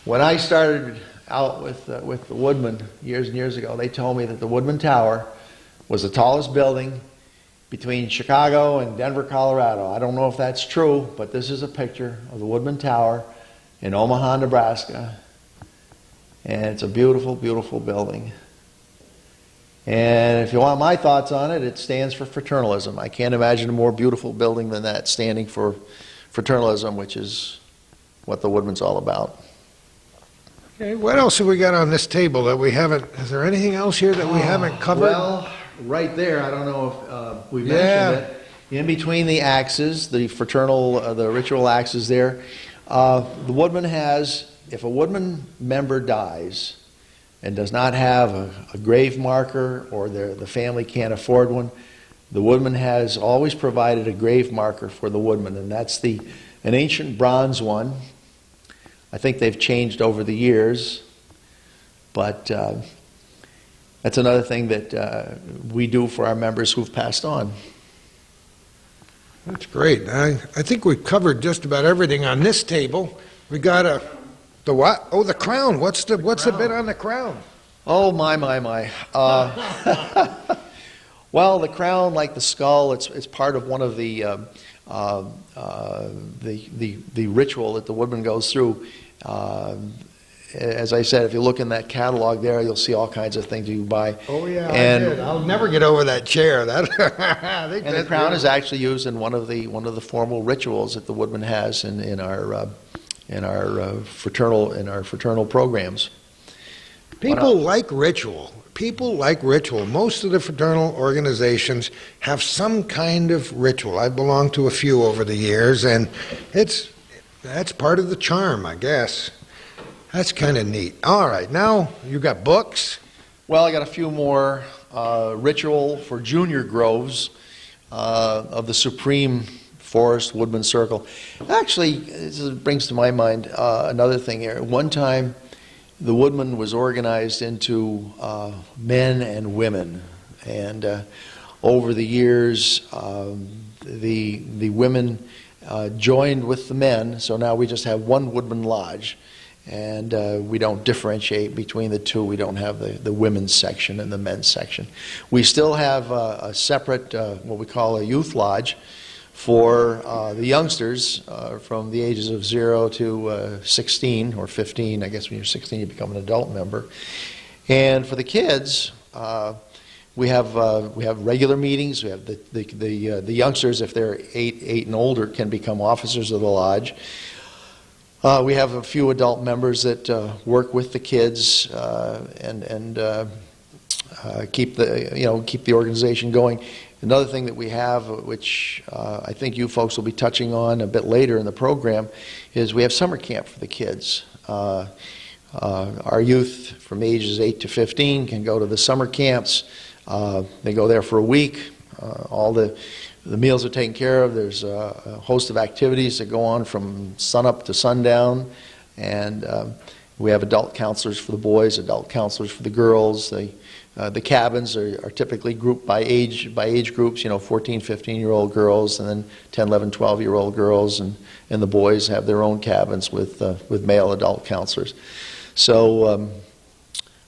When I started out with the Woodmen years and years ago, they told me that the Woodmen Tower was the tallest building between Chicago and Denver, Colorado. I don't know if that's true, but this is a picture of the Woodmen Tower in Omaha, Nebraska. And it's a beautiful, beautiful building. And if you want my thoughts on it, it stands for fraternalism. I can't imagine a more beautiful building than that, standing for fraternalism, which is what the Woodmen's all about. Okay, what else have we got on this table that we haven't, is there anything else here that we haven't covered? Well, right there, I don't know if we mentioned it. In between the axes, the fraternal, the ritual axes there, the Woodman has, if a Woodman member dies and does not have a grave marker, or the family can't afford one, the Woodman has always provided a grave marker for the Woodman, and that's an ancient bronze one. I think they've changed over the years, but that's another thing that we do for our members who've passed on. That's great. I think we've covered just about everything on this table. We got the what? Oh, the crown. What's the bit on the crown? Oh, my. Well, the crown, like the skull, it's part of one of the ritual that the Woodman goes through. As I said, if you look in that catalog there, you'll see all kinds of things you buy. Oh yeah, and, I did. I'll never get over that chair. That and the crown is actually used in one of the formal rituals that the Woodman has in our fraternal programs. People like ritual. People like ritual. Most of the fraternal organizations have some kind of ritual. I've belonged to a few over the years, and that's part of the charm, I guess. That's kind of neat. All right, now you got books. Well, I got a few more. Ritual for Junior Groves of the Supreme Forest Woodman Circle. Actually, this brings to my mind another thing here. One time, the Woodman was organized into men and women, and over the years, the women joined with the men. So now we just have one Woodman Lodge, and we don't differentiate between the two. We don't have the women's section and the men's section. We still have a separate, what we call a youth lodge, for the youngsters from the ages of 0 to 16 or 15. I guess when you're 16 you become an adult member. And for the kids, we have regular meetings. We have the youngsters, if they're eight and older, can become officers of the lodge. We have a few adult members that work with the kids and keep the organization going. Another thing that we have, which I think you folks will be touching on a bit later in the program, is we have summer camp for the kids. Our youth from ages 8 to 15 can go to the summer camps. They go there for a week. All the meals are taken care of. There's a host of activities that go on from sunup to sundown, and we have adult counselors for the boys, adult counselors for the girls. The cabins are typically grouped by age groups, 14, 15-year-old girls, and then 10, 11, 12-year-old girls, and the boys have their own cabins with male adult counselors. So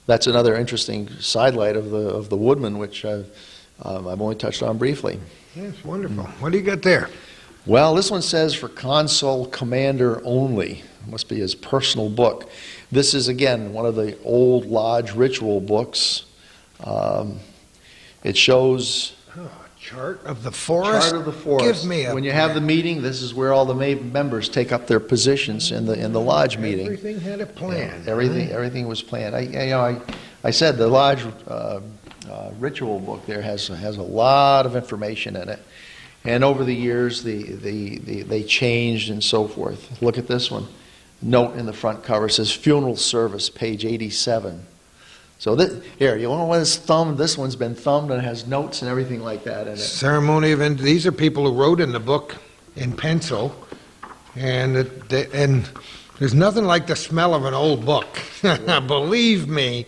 that's another interesting sidelight of the Woodmen, which I've only touched on briefly. Yes, wonderful. What do you got there? Well, this one says for Consul Commander only. It must be his personal book. This is, again, one of the old lodge ritual books. It shows Chart of the forest. Chart of the forest. Give me a. When you have the meeting, this is where all the members take up their positions in the lodge meeting. Everything had a plan. Everything was planned. I said the lodge ritual book there has a lot of information in it, and over the years they changed and so forth. Look at this one. Note in the front cover says funeral service, page 87. So here, you want one that's thumbed? This one's been thumbed and has notes and everything like that in it. Ceremony of these are people who wrote in the book in pencil, and there's nothing like the smell of an old book. Believe me,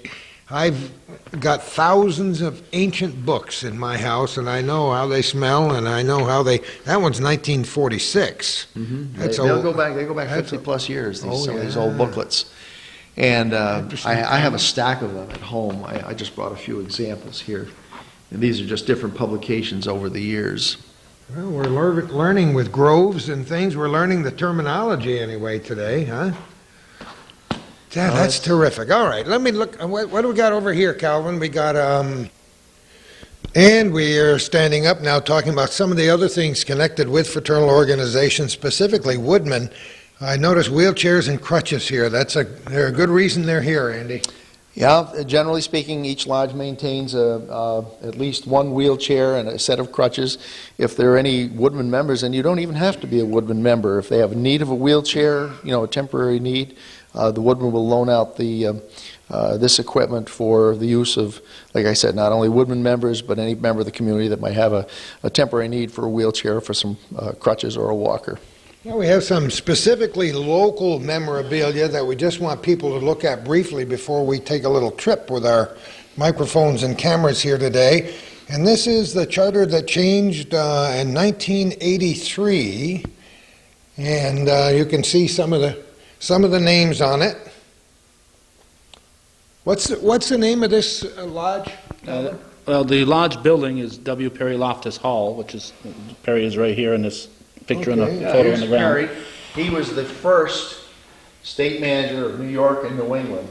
I've got thousands of ancient books in my house, and I know how they smell, and I know how they. That one's 1946. Mm-hmm. That's They old. go back 50 plus years. Some of these yeah. old booklets. And I have a stack of them at home. I just brought a few examples here. And these are just different publications over the years. Well, we're learning with groves and things. We're learning the terminology anyway today, huh? Yeah, that's terrific. All right, let me look. What do we got over here, Calvin? We got, and we are standing up now talking about some of the other things connected with fraternal organizations, specifically Woodmen. I notice wheelchairs and crutches here. They're a good reason they're here, Andy. Yeah, generally speaking, each lodge maintains at least one wheelchair and a set of crutches. If there are any Woodmen members, and you don't even have to be a Woodmen member, if they have a need of a wheelchair, a temporary need, the Woodmen will loan out this equipment for the use of, like I said, not only Woodmen members, but any member of the community that might have a temporary need for a wheelchair, for some crutches or a walker. Now we have some specifically local memorabilia that we just want people to look at briefly before we take a little trip with our microphones and cameras here today. And this is the charter that changed in 1983, and you can see some of the names on it. What's the name of this lodge? Well, the lodge building is W. Perry Loftus Hall, which is, Perry is right here in this picture and a photo on the ground. Perry. He was the first state manager of New York and New England.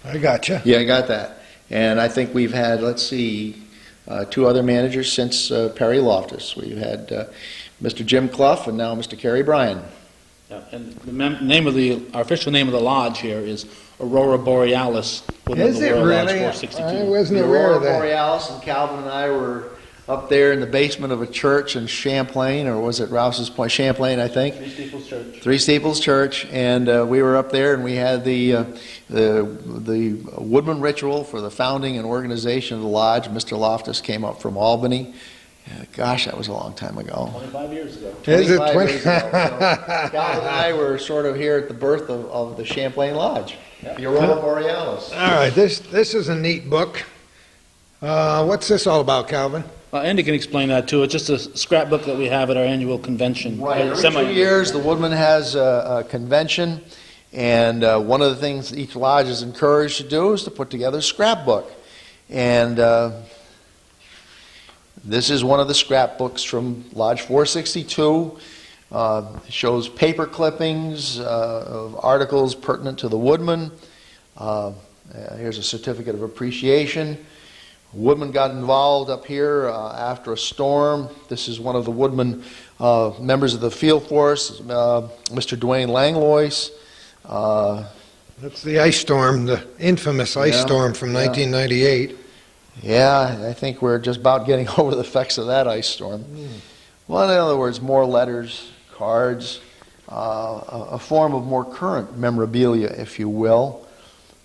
I gotcha. Yeah, I got that. And I think we've had, two other managers since Perry Loftus. We've had Mr. Jim Clough and now Mr. Kerry Bryan. Yeah, and our official name of the lodge here is Aurora Borealis. Is it really? I 462. wasn't The aware Aurora of that. Borealis, and Calvin and I were up there in the basement of a church in Champlain, or was it Rouse's Point? Champlain, I think. Three Steeples Church. Three Steeples Church, and we were up there, and we had the Woodmen ritual for the founding and organization of the lodge. Mr. Loftus came up from Albany. Gosh, that was a long time ago. 25 years ago. Is it 25 20? years ago. So Calvin and I were sort of here at the birth of the Champlain Lodge, the Aurora Borealis. All right, this is a neat book. What's this all about, Calvin? Andy can explain that too. It's just a scrapbook that we have at our annual convention. Right. Every 2 years, the Woodmen has a convention, and one of the things each lodge is encouraged to do is to put together a scrapbook. And this is one of the scrapbooks from Lodge 462. It shows paper clippings of articles pertinent to the Woodmen. Here's a certificate of appreciation. Woodmen got involved up here after a storm. This is one of the Woodmen members of the field force, Mr. Dwayne Langlois. That's the ice storm, the infamous ice storm from 1998. Yeah, I think we're just about getting over the effects of that ice storm. Well, in other words, more letters, cards, a form of more current memorabilia, if you will,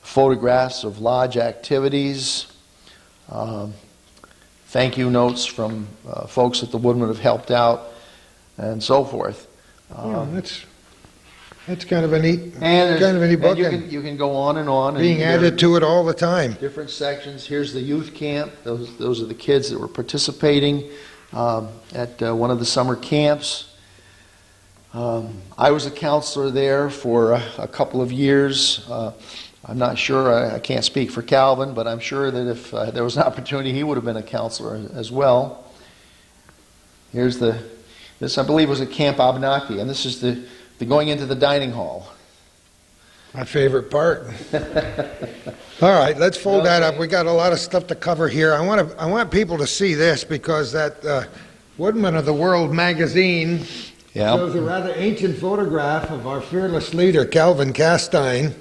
photographs of lodge activities, thank you notes from folks that the Woodmen have helped out, and so forth. That's kind of a neat, book. You can go on and on. Being added to it all the time. Different sections. Here's the youth camp. Those are the kids that were participating at one of the summer camps. I was a counselor there for a couple of years. I'm not sure, I can't speak for Calvin, but I'm sure that if there was an opportunity, he would have been a counselor as well. Here's this I believe was at Camp Abenaki, and this is the going into the dining hall. My favorite part. All right, let's fold that up. We got a lot of stuff to cover here. I want people to see this because that Woodmen of the World magazine shows a rather ancient photograph of our fearless leader, Calvin Castine,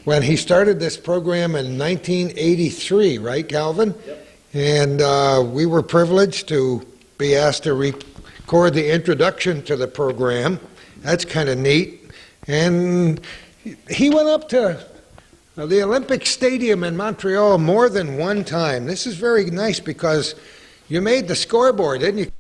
when he started this program in 1983, right, Calvin? Yep. And we were privileged to be asked to record the introduction to the program. That's kind of neat. And he went up to the Olympic Stadium in Montreal more than one time. This is very nice because you made the scoreboard, didn't you?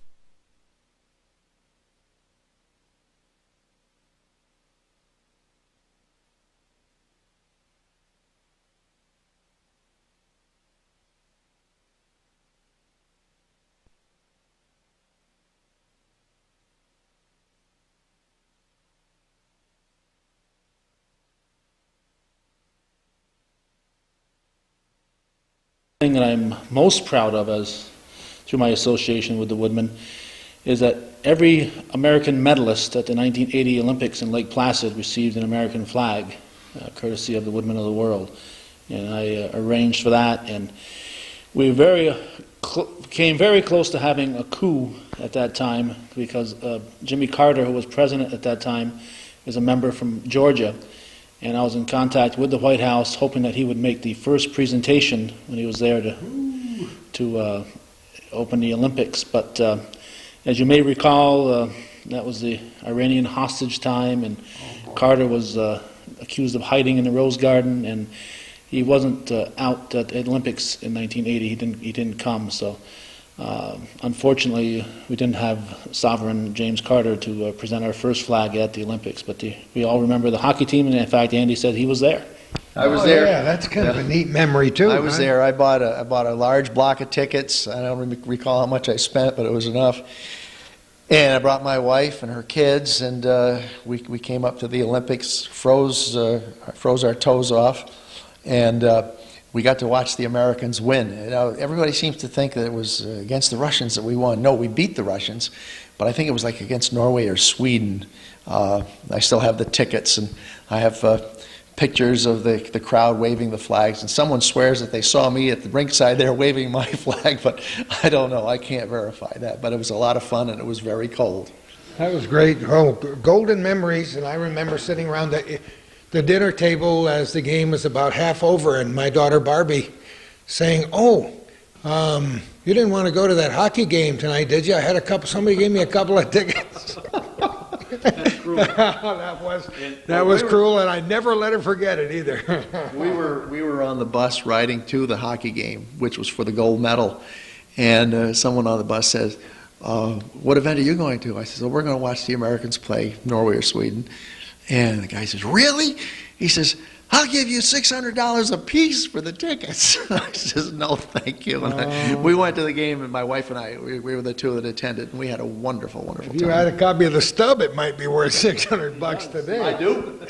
Thing that I'm most proud of through my association with the Woodmen is that every American medalist at the 1980 Olympics in Lake Placid received an American flag, courtesy of the Woodmen of the World. And I arranged for that, and we came very close to having a coup at that time because Jimmy Carter, who was president at that time, is a member from Georgia. And I was in contact with the White House, hoping that he would make the first presentation when he was there to open the Olympics. But as you may recall, that was the Iranian hostage time, and Carter was accused of hiding in the Rose Garden, and he wasn't out at the Olympics in 1980. He didn't come. So unfortunately, we didn't have Sovereign James Carter to present our first flag at the Olympics. But we all remember the hockey team, and in fact, Andy said he was there. I was there. Yeah, that's kind of a neat memory too. I was there. I bought a large block of tickets. I don't recall how much I spent, but it was enough. And I brought my wife and her kids, and we came up to the Olympics, froze our toes off, and we got to watch the Americans win. You know, everybody seems to think that it was against the Russians that we won. No, we beat the Russians, but I think it was like against Norway or Sweden. I still have the tickets, and I have pictures of the crowd waving the flags, and someone swears that they saw me at the rink side there waving my flag, but I don't know. I can't verify that, but it was a lot of fun, and it was very cold. That was great. Oh, golden memories, and I remember sitting around the dinner table as the game was about half over, and my daughter Barbie saying, "Oh, you didn't want to go to that hockey game tonight, did you? Somebody gave me a couple of tickets." That's cruel. that was cruel, and I never let her forget it either. We were on the bus riding to the hockey game, which was for the gold medal, and someone on the bus says, "What event are you going to?" I said, "Well, we're going to watch the Americans play Norway or Sweden." And the guy says, "Really?" He says, "I'll give you $600 a piece for the tickets." I says, "No, thank you." And we went to the game, and my wife and I, we were the two that attended, and we had a wonderful, wonderful If you time. had a copy of the stub, it might be worth $600 today. I do.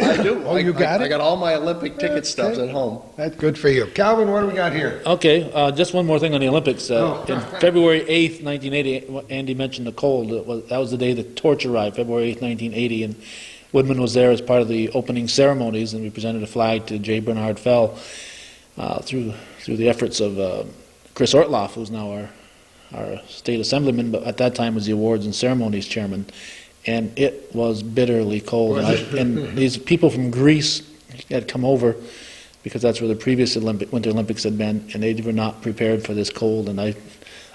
Oh, you got it? I got all my Olympic ticket stubs at home. That's good for you. Calvin, what do we got here? Okay, just one more thing on the Olympics. In February 8th, 1980, Andy mentioned the cold. That was the day the torch arrived, February 8th, 1980, and Woodman was there as part of the opening ceremonies, and we presented a flag to J. Bernard Fell. through the efforts of Chris Ortloff, who's now our state assemblyman, but at that time was the awards and ceremonies chairman, and it was bitterly cold. And these people from Greece had come over because that's where the previous Winter Olympics had been, and they were not prepared for this cold. And I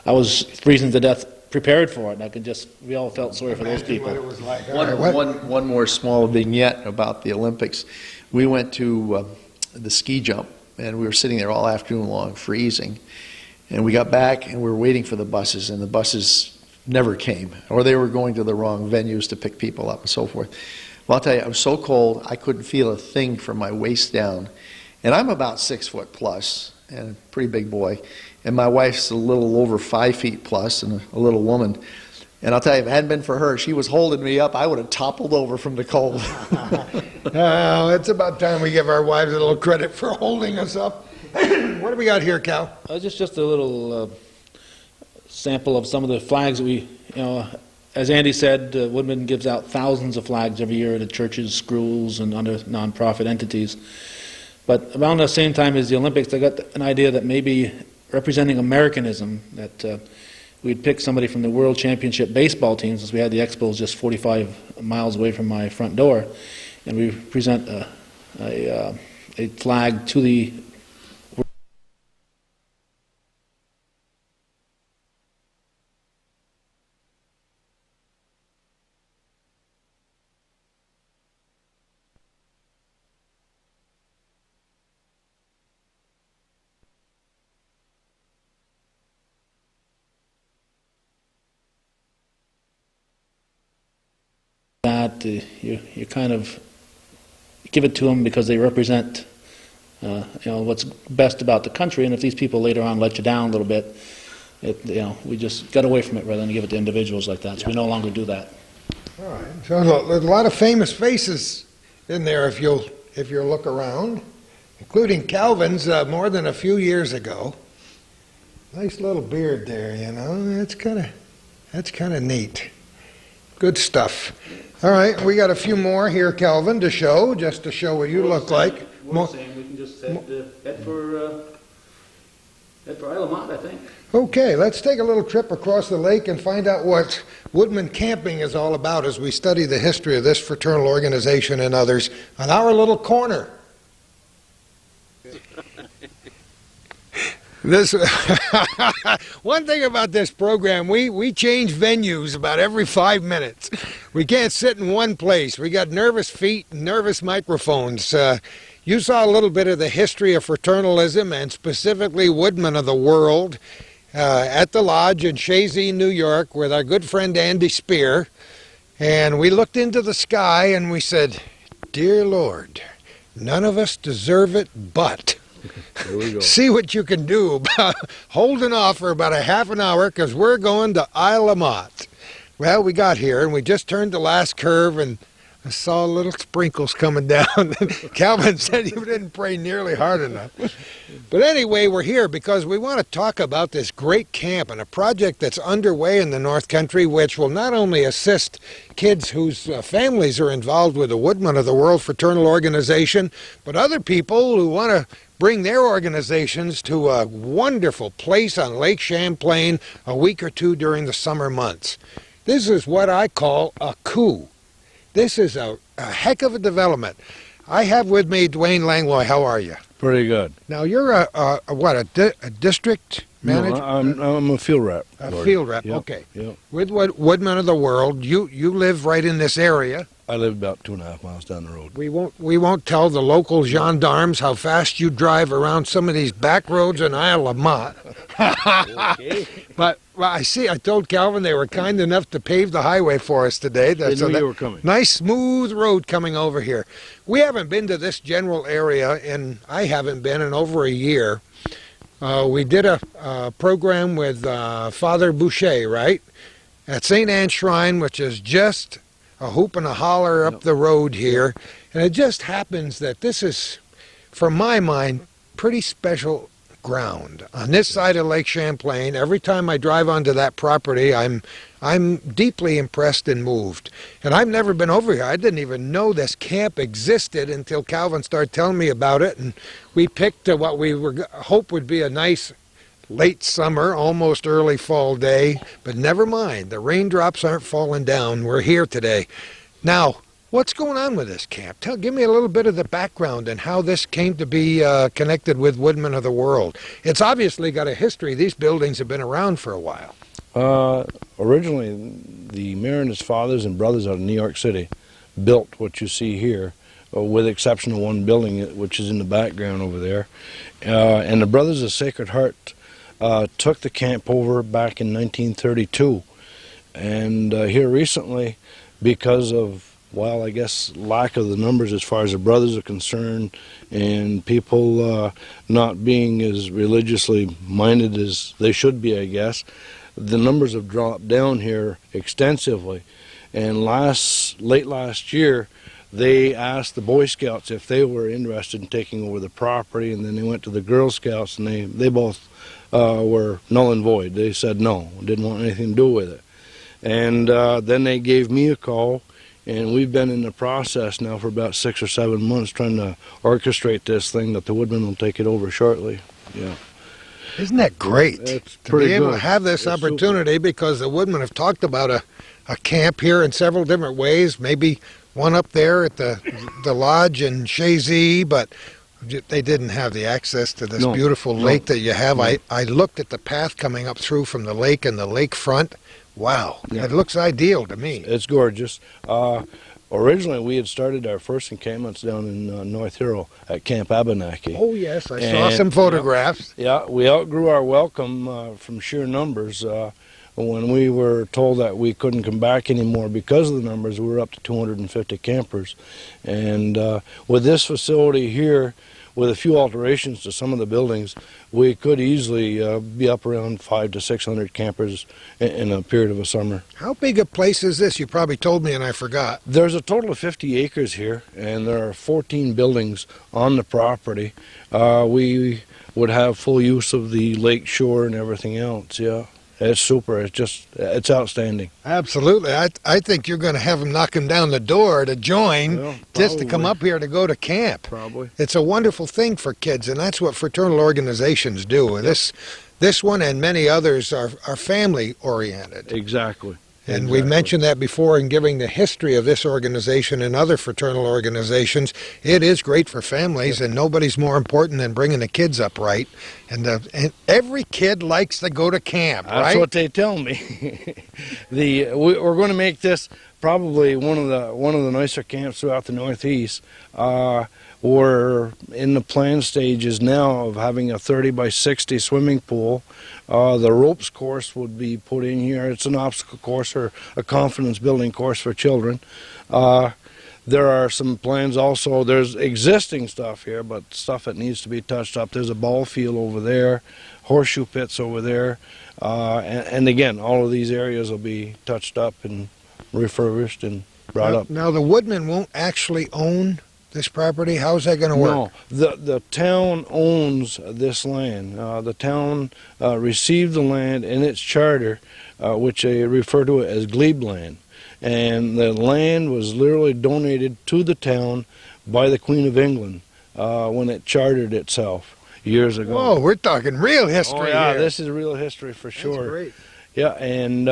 was freezing to death prepared for it. And we all felt sorry for those people. What it was like. One more small vignette about the Olympics. We went to the ski jump, and we were sitting there all afternoon long, freezing. And we got back, and we were waiting for the buses, and the buses never came, or they were going to the wrong venues to pick people up and so forth. Well, I'll tell you, I was so cold, I couldn't feel a thing from my waist down. And I'm about 6 foot plus, and a pretty big boy. And my wife's a little over 5 feet plus, and a little woman. And I'll tell you, if it hadn't been for her, she was holding me up, I would have toppled over from the cold. Oh, it's about time we give our wives a little credit for holding us up. What do we got here, Cal? Just a little sample of some of the flags that we, as Andy said, Woodmen gives out thousands of flags every year to churches, schools, and other nonprofit entities. But around the same time as the Olympics, I got an idea that maybe representing Americanism, that we'd pick somebody from the World Championship baseball team, since we had the Expos just 45 miles away from my front door, and we present a flag to the that you kind of give it to them because they represent what's best about the country, and if these people later on let you down a little bit, we just got away from it rather than give it to individuals like that. So we no longer do that. All right. So there's a lot of famous faces in there if you'll look around, including Calvin's more than a few years ago. Nice little beard there, That's kind of neat. Good stuff. All right, we got a few more here, Calvin, just to show what you look like. We're saying we can just head for Isle of Mont, I think. Okay, let's take a little trip across the lake and find out what Woodmen camping is all about as we study the history of this fraternal organization and others on our little corner. One thing about this program, we change venues about every 5 minutes. We can't sit in one place. We got nervous feet and nervous microphones. You saw a little bit of the history of fraternalism and specifically Woodmen of the World at the lodge in Chazy, New York with our good friend Andy Spear. And we looked into the sky and we said, "Dear Lord, none of us deserve it but..." There we go. See what you can do about holding off for about a half an hour because we're going to Isle of Mont. Well, we got here and we just turned the last curve and I saw little sprinkles coming down. Calvin said you didn't pray nearly hard enough. But anyway, we're here because we want to talk about this great camp and a project that's underway in the North Country which will not only assist kids whose families are involved with the Woodmen of the World Fraternal Organization, but other people who want to bring their organizations to a wonderful place on Lake Champlain a week or two during the summer months. This is what I call a coup. This is a heck of a development. I have with me Dwayne Langlois. How are you? Pretty good. Now, you're a district manager? No, I'm a field rep. A field rep, Yep, okay. Yep. With Woodmen of the World, you live right in this area. I live about 2.5 miles down the road. We won't tell the local gendarmes how fast you drive around some of these back roads in Isle of Mont. Okay. But I told Calvin they were kind enough to pave the highway for us today. They knew you were coming. Nice smooth road coming over here. We haven't been to this general area, and I haven't been in over a year. We did a program with Father Boucher, right, at St. Anne's Shrine, which is just a hoop and a holler up the road here. And it just happens that this is, from my mind, pretty special ground. On this side of Lake Champlain, every time I drive onto that property, I'm deeply impressed and moved. And I've never been over here. I didn't even know this camp existed until Calvin started telling me about it. And we picked what we hope would be a nice late summer, almost early fall day. But never mind, the raindrops aren't falling down. We're here today. Now, what's going on with this camp? Give me a little bit of the background and how this came to be connected with Woodmen of the World. It's obviously got a history. These buildings have been around for a while. Originally, the mayor and his fathers and brothers out of New York City built what you see here, with the exception of one building, which is in the background over there. And the Brothers of Sacred Heart took the camp over back in 1932. And here recently, because of, well, I guess lack of the numbers as far as the brothers are concerned, and people not being as religiously minded as they should be, I guess, the numbers have dropped down here extensively. And late last year, they asked the Boy Scouts if they were interested in taking over the property, and then they went to the Girl Scouts, and they both were null and void. They said no, didn't want anything to do with it. And then they gave me a call, and we've been in the process now for about 6 or 7 months trying to orchestrate this thing that the Woodmen will take it over shortly. Yeah. Isn't that great? It's to pretty be able good. to have this It's opportunity, because the Woodmen have talked about a camp here in several different ways, maybe one up there at the lodge in Chazy, but they didn't have the access to this beautiful lake that you have. No. I looked at the path coming up through from the lake and the lakefront. Wow, Yeah. it looks ideal to me. It's gorgeous. Originally, we had started our first encampments down in North Hero at Camp Abenaki. Oh yes, I saw And, some photographs. Yeah, we outgrew our welcome from sheer numbers. When we were told that we couldn't come back anymore because of the numbers, we were up to 250 campers. And with this facility here, with a few alterations to some of the buildings, we could easily be up around 500 to 600 campers in a period of a summer. How big a place is this? You probably told me and I forgot. There's a total of 50 acres here, and there are 14 buildings on the property. We would have full use of the lake shore and everything else, yeah. It's super. It's outstanding. Absolutely. I think you're going to have them knocking down the door to join, Well, just to come probably. up here to go to camp. Probably. It's a wonderful thing for kids, and that's what fraternal organizations do. This one and many others are family oriented. Exactly. And we've mentioned that before in giving the history of this organization and other fraternal organizations. It is great for families, and nobody's more important than bringing the kids up right. And every kid likes to go to camp, right? That's what they tell me. We're going to make this probably one of the nicer camps throughout the Northeast. We're in the plan stages now of having a 30 by 60 swimming pool. The ropes course would be put in here. It's an obstacle course or a confidence building course for children. There are some plans also. There's existing stuff here, but stuff that needs to be touched up. There's a ball field over there, horseshoe pits over there. And again, all of these areas will be touched up and refurbished and brought up. Now, the Woodmen won't actually own this property? How's that going to work? No, the town owns this land. The town received the land in its charter, which they refer to it as glebe land. And the land was literally donated to the town by the Queen of England when it chartered itself years ago. Whoa, we're talking real history Oh, yeah, here. this is real history for sure. That's great. Yeah, and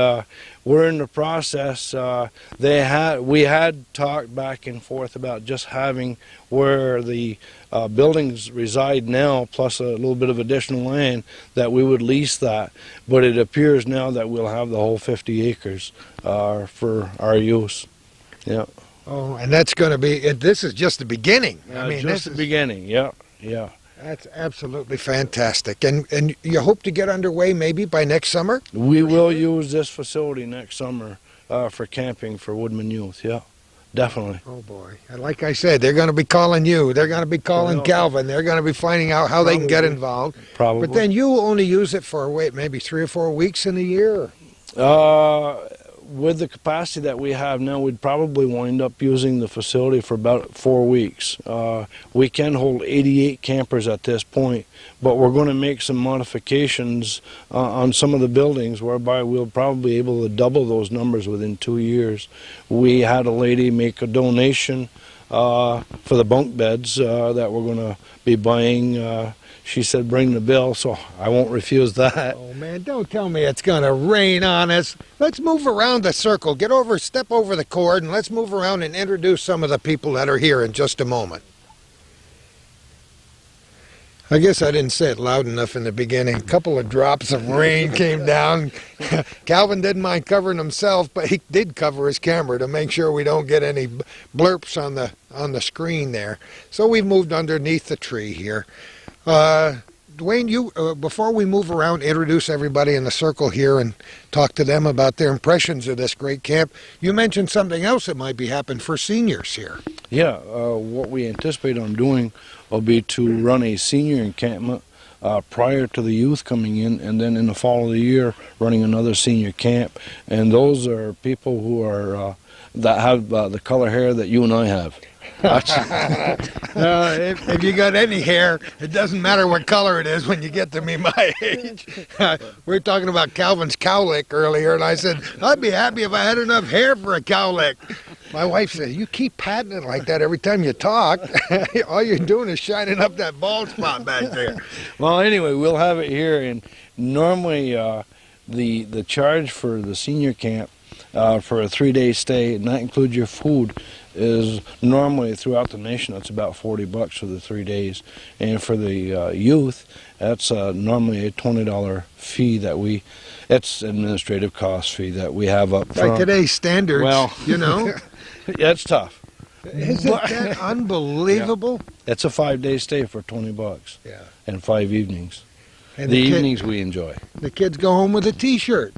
we're in the process. We had talked back and forth about just having where the buildings reside now, plus a little bit of additional land, that we would lease that. But it appears now that we'll have the whole 50 acres for our use. Yeah. Oh, and that's going to be, this is just the beginning. I mean, just this the is, beginning. Yeah, yeah. that's absolutely fantastic. And you hope to get underway maybe by next summer? We will use this facility next summer for camping for Woodmen youth. Yeah, definitely. Oh, boy. And like I said, they're going to be calling you. They're going to be calling Well, Calvin. They're going to be finding out how they can get Probably. involved. Probably. But then you only use it for, maybe 3 or 4 weeks in a year? with the capacity that we have now, we'd probably wind up using the facility for about 4 weeks. We can hold 88 campers at this point, but we're going to make some modifications on some of the buildings whereby we'll probably be able to double those numbers within 2 years. We had a lady make a donation for the bunk beds that we're going to be buying. She said, bring the bill, so I won't refuse that. Oh, man, don't tell me it's going to rain on us. Let's move around the circle. Step over the cord, and let's move around and introduce some of the people that are here in just a moment. I guess I didn't say it loud enough in the beginning. A couple of drops of rain came down. Calvin didn't mind covering himself, but he did cover his camera to make sure we don't get any blurps on the screen there. So we moved underneath the tree here. Dwayne, you before we move around, introduce everybody in the circle here and talk to them about their impressions of this great camp. You mentioned something else that might be happening for seniors here. Yeah, what we anticipate on doing will be to run a senior encampment prior to the youth coming in, and then in the fall of the year running another senior camp. And those are people who are that have the color hair that you and I have. If you got any hair, it doesn't matter what color it is when you get to be my age. We were talking about Calvin's cowlick earlier, and I said, I'd be happy if I had enough hair for a cowlick. My wife said, you keep patting it like that every time you talk. All you're doing is shining up that bald spot back there. Well, anyway, we'll have it here, and normally the charge for the senior camp for a 3-day stay, and that includes your food, is normally throughout the nation it's about $40 for the 3 days, and for the youth that's normally a $20 fee that it's administrative cost fee that we have up front. By today's standards, well, you know. It's tough. Isn't that unbelievable? Yeah. It's a 5-day stay for $20. Yeah. And 5 evenings. And the evenings we enjoy. The kids go home with a T-shirt.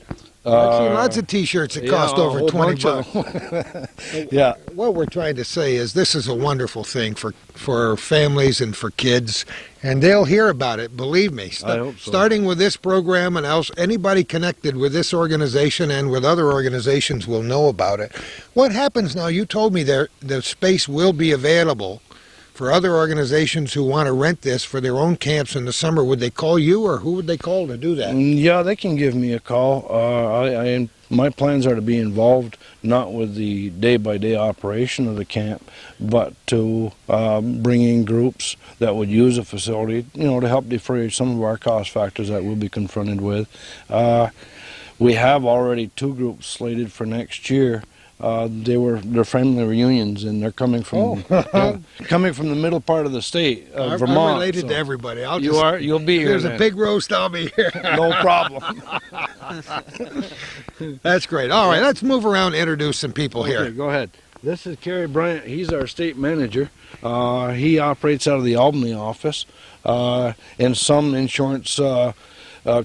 I've seen lots of T-shirts that cost over $20. Yeah. What we're trying to say is this is a wonderful thing for families and for kids, and they'll hear about it, believe me. I hope so. Starting with this program, and else anybody connected with this organization and with other organizations will know about it. What happens now? You told me the space will be available for other organizations who want to rent this for their own camps in the summer. Would they call you, or who would they call to do that? Yeah, they can give me a call. My plans are to be involved not with the day-by-day operation of the camp, but to bring in groups that would use a facility, to help defray some of our cost factors that we'll be confronted with. We have already 2 groups slated for next year. They're family reunions, and they're coming from coming from the middle part of the state, Vermont. I'm related to everybody. You'll be here. There's a pig roast, I'll be here. No problem. That's great. All right, let's move around and introduce some people here. Okay, go ahead. This is Kerry Bryant. He's our state manager. He operates out of the Albany office. In some insurance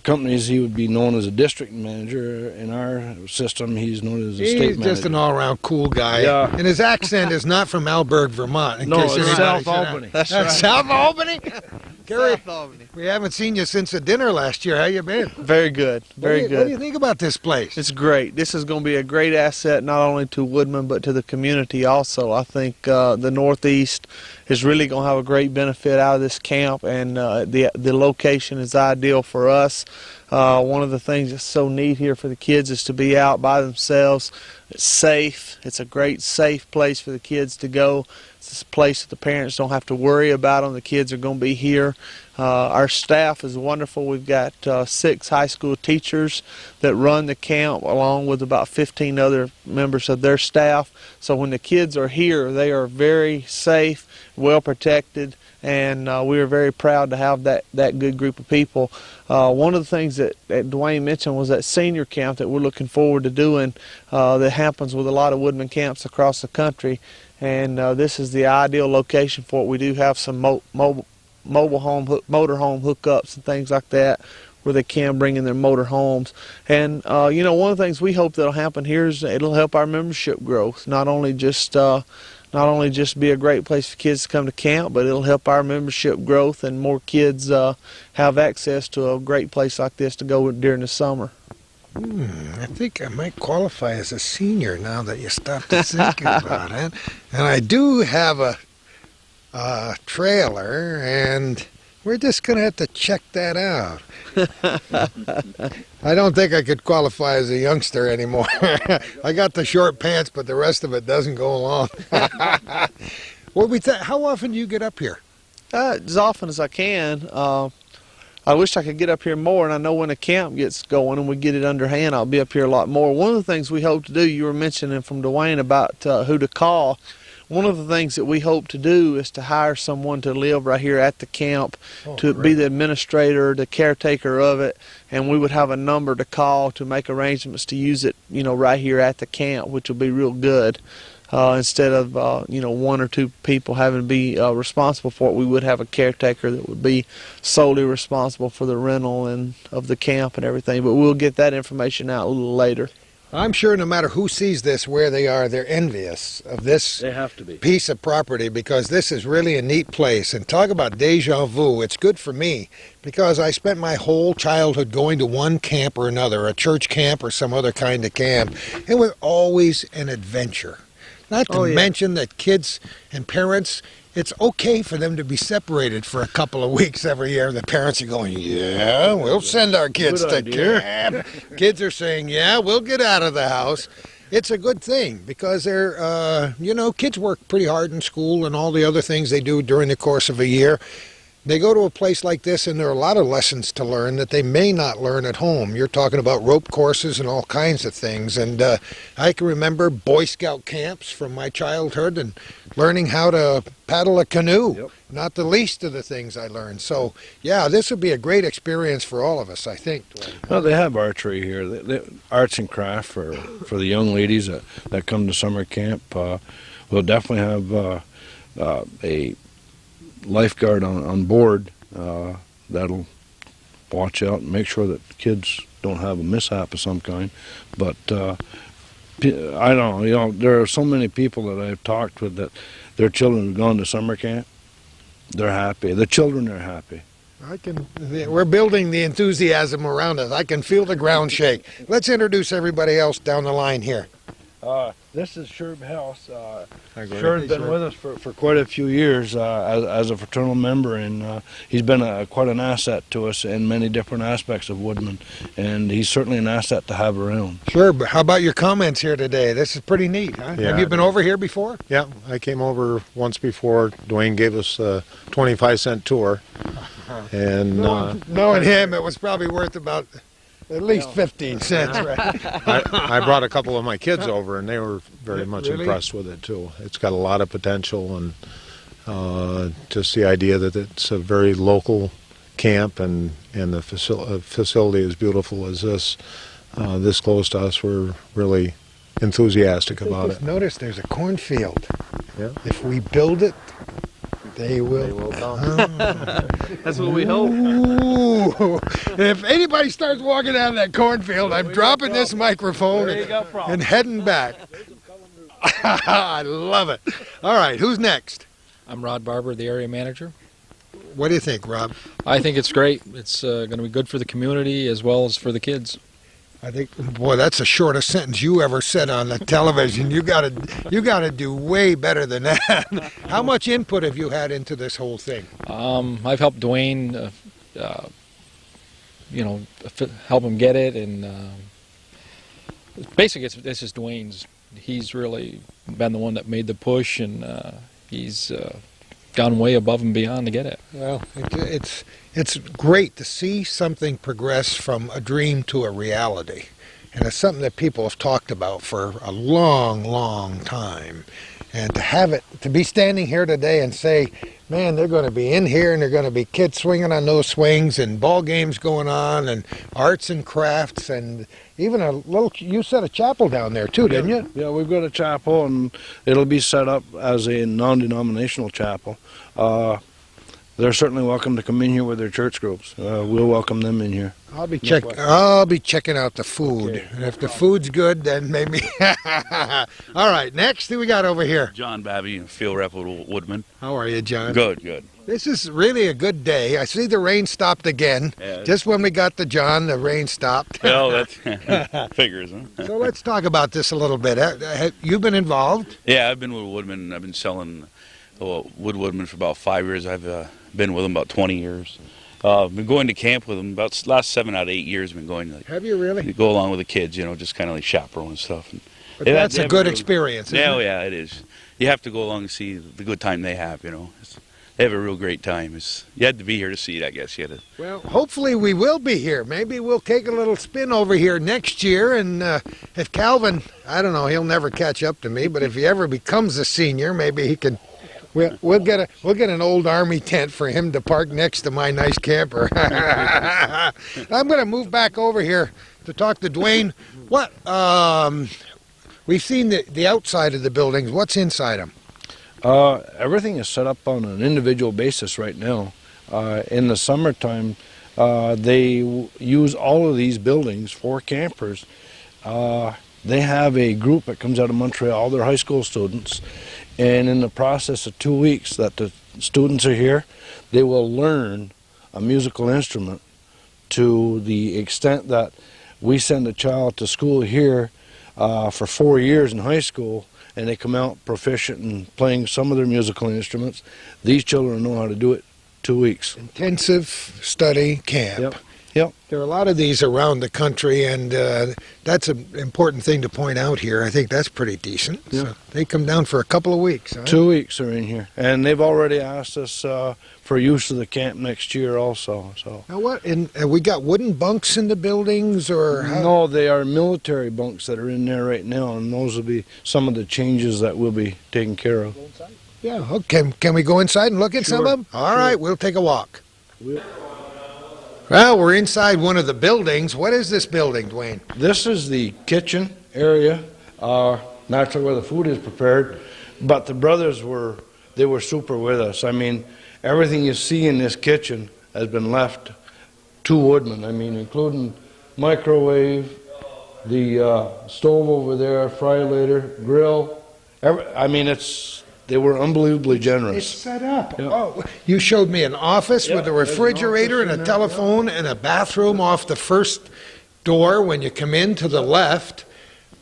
companies, he would be known as a district manager. In our system, he's known as a state manager. He's just an all-around cool guy. Yeah. And his accent is not from Alberg, Vermont. No, it's South Albany. That's right. South Albany? Kerry, South Albany. we haven't seen you since the dinner last year. How you been? Very good. Very good. What do you think about this place? It's great. This is going to be a great asset not only to Woodmen but to the community also. I think the Northeast is really going to have a great benefit out of this camp, and the location is ideal for us. One of the things that's so neat here for the kids is to be out by themselves. It's safe. It's a great safe place for the kids to go. It's a place that the parents don't have to worry about them. The kids are going to be here. Our staff is wonderful. We've got 6 high school teachers that run the camp along with about 15 other members of their staff. So when the kids are here, they are very safe, well protected, and we are very proud to have that good group of people. One of the things that Dwayne mentioned was that senior camp that we're looking forward to doing that happens with a lot of Woodmen camps across the country, and this is the ideal location for it. We do have some motorhome hookups and things like that where they can bring in their motor homes. And one of the things we hope that'll happen here is it'll help our membership growth. Not only just be a great place for kids to come to camp, but it'll help our membership growth, and more kids have access to a great place like this to go during the summer. I think I might qualify as a senior now that you stopped to think about it. And I do have a trailer, and we're just going to have to check that out. I don't think I could qualify as a youngster anymore. I got the short pants, but the rest of it doesn't go along. How often do you get up here? As often as I can. I wish I could get up here more, and I know when the camp gets going and we get it underhand, I'll be up here a lot more. One of the things we hope to do, you were mentioning from Dwayne about who to call. One of the things that we hope to do is to hire someone to live right here at the camp, to be the administrator, the caretaker of it, and we would have a number to call to make arrangements to use it, right here at the camp, which will be real good. Instead of one or two people having to be responsible for it, we would have a caretaker that would be solely responsible for the rental and of the camp and everything. But we'll get that information out a little later. I'm sure no matter who sees this, where they are, they're envious of this They have to be. piece of property, because this is really a neat place. And talk about deja vu. It's good for me because I spent my whole childhood going to one camp or another, a church camp or some other kind of camp. It was always an adventure. Not to mention that kids and parents, it's okay for them to be separated for a couple of weeks every year. The parents are going, yeah, we'll send our kids to camp. Kids are saying, yeah, we'll get out of the house. It's a good thing because they're, kids work pretty hard in school and all the other things they do during the course of a year. They go to a place like this, and there are a lot of lessons to learn that they may not learn at home. You're talking about rope courses and all kinds of things. And I can remember Boy Scout camps from my childhood and learning how to paddle a canoe. Yep. Not the least of the things I learned. So, yeah, this would be a great experience for all of us, I think. Well, they have archery here. Arts and craft for the young ladies that come to summer camp. We'll definitely have a lifeguard on board that'll watch out and make sure that kids don't have a mishap of some kind. But I don't know, there are so many people that I've talked with that their children have gone to summer camp. They're happy. The children are happy. We're building the enthusiasm around us. I can feel the ground shake. Let's introduce everybody else down the line here. This is Sherb House. Sherb's been with us for quite a few years as a fraternal member, and he's been quite an asset to us in many different aspects of Woodmen, and he's certainly an asset to have around. Sure, but how about your comments here today? This is pretty neat, huh? Yeah, Have you been over here before? Yeah, I came over once before. Dwayne gave us a 25-cent tour, and Knowing him, it was probably worth about at least 15 cents, right? I brought a couple of my kids over, and they were very much impressed with it too. It's got a lot of potential, and just the idea that it's a very local camp, and the facility as beautiful as this close to us. We're really enthusiastic about it. Notice there's a cornfield. Yeah. If we build it, they will come. That's what we hope. Ooh. If anybody starts walking out of that cornfield, I'm dropping this microphone and heading back. I love it. All right, who's next? I'm Rod Barber, the area manager. What do you think, Rob? I think it's great. It's going to be good for the community as well as for the kids. I think, boy, that's the shortest sentence you ever said on the television. You got to do way better than that. How much input have you had into this whole thing? I've helped Dwayne, help him get it, and basically this is Dwayne's. He's really been the one that made the push, and he's gone way above and beyond to get it. Well, it's great to see something progress from a dream to a reality. And it's something that people have talked about for a long, long time. And to be standing here today and say, man, they're going to be in here and they're going to be kids swinging on those swings and ball games going on and arts and crafts and even you set a chapel down there too, didn't you? Yeah, we've got a chapel, and it'll be set up as a non-denominational chapel. They're certainly welcome to come in here with their church groups. We'll welcome them in here. I'll be checking out the food. Okay. And if the food's good, then maybe. All right, next, who we got over here? John Babby, field rep with Woodmen. How are you, John? Good, good. This is really a good day. I see the rain stopped again. Yeah. Just when we got to John, the rain stopped. Well, that figures, huh? So let's talk about this a little bit. Have you been involved? Yeah, I've been with Woodmen. I've been selling Woodmen for about 5 years. I've been with them about 20 years. I've been going to camp with them about the last 7 out of 8 years. I've been going to Have you really? go along with the kids, just kind of like chaperone and stuff. And But they that's they a have good real- experience, isn't Yeah, it? yeah, it is. You have to go along and see the good time they have. They have a real great time. You had to be here to see it, I guess. You had to. Well, hopefully we will be here. Maybe we'll take a little spin over here next year. And if Calvin, I don't know, he'll never catch up to me, but if he ever becomes a senior, maybe he can. We'll get an old army tent for him to park next to my nice camper. I'm going to move back over here to talk to Dwayne. What? We've seen the outside of the buildings. What's inside them? Everything is set up on an individual basis right now. In the summertime, they use all of these buildings for campers. They have a group that comes out of Montreal, they're high school students, and in the process of 2 weeks that the students are here, they will learn a musical instrument to the extent that we send a child to school here for 4 years in high school, and they come out proficient in playing some of their musical instruments. These children know how to do it 2 weeks. Intensive study camp. Yep. Yep. There are a lot of these around the country, and that's an important thing to point out here. I think that's pretty decent. Yeah. So they come down for a couple of weeks. Huh? 2 weeks are in here, and they've already asked us for use of the camp next year also. So Now what? And we got wooden bunks in the buildings, or how? no, they are military bunks that are in there right now, and those will be some of the changes that we'll be taking care of. Yeah. Okay. Can we go inside and look at some Sure, of them? All right. We'll take a walk. We'll- Well, we're inside one of the buildings. What is this building, Dwayne? This is the kitchen area, naturally where the food is prepared. But the brothers were super with us. I mean, everything you see in this kitchen has been left to Woodmen. I mean, including microwave, the stove over there, fry later, grill. They were unbelievably It's generous. set up. Yeah. Oh, you showed me an office Yeah, with a there's an refrigerator and office a in there, telephone and a bathroom off the first door when you come in to the left.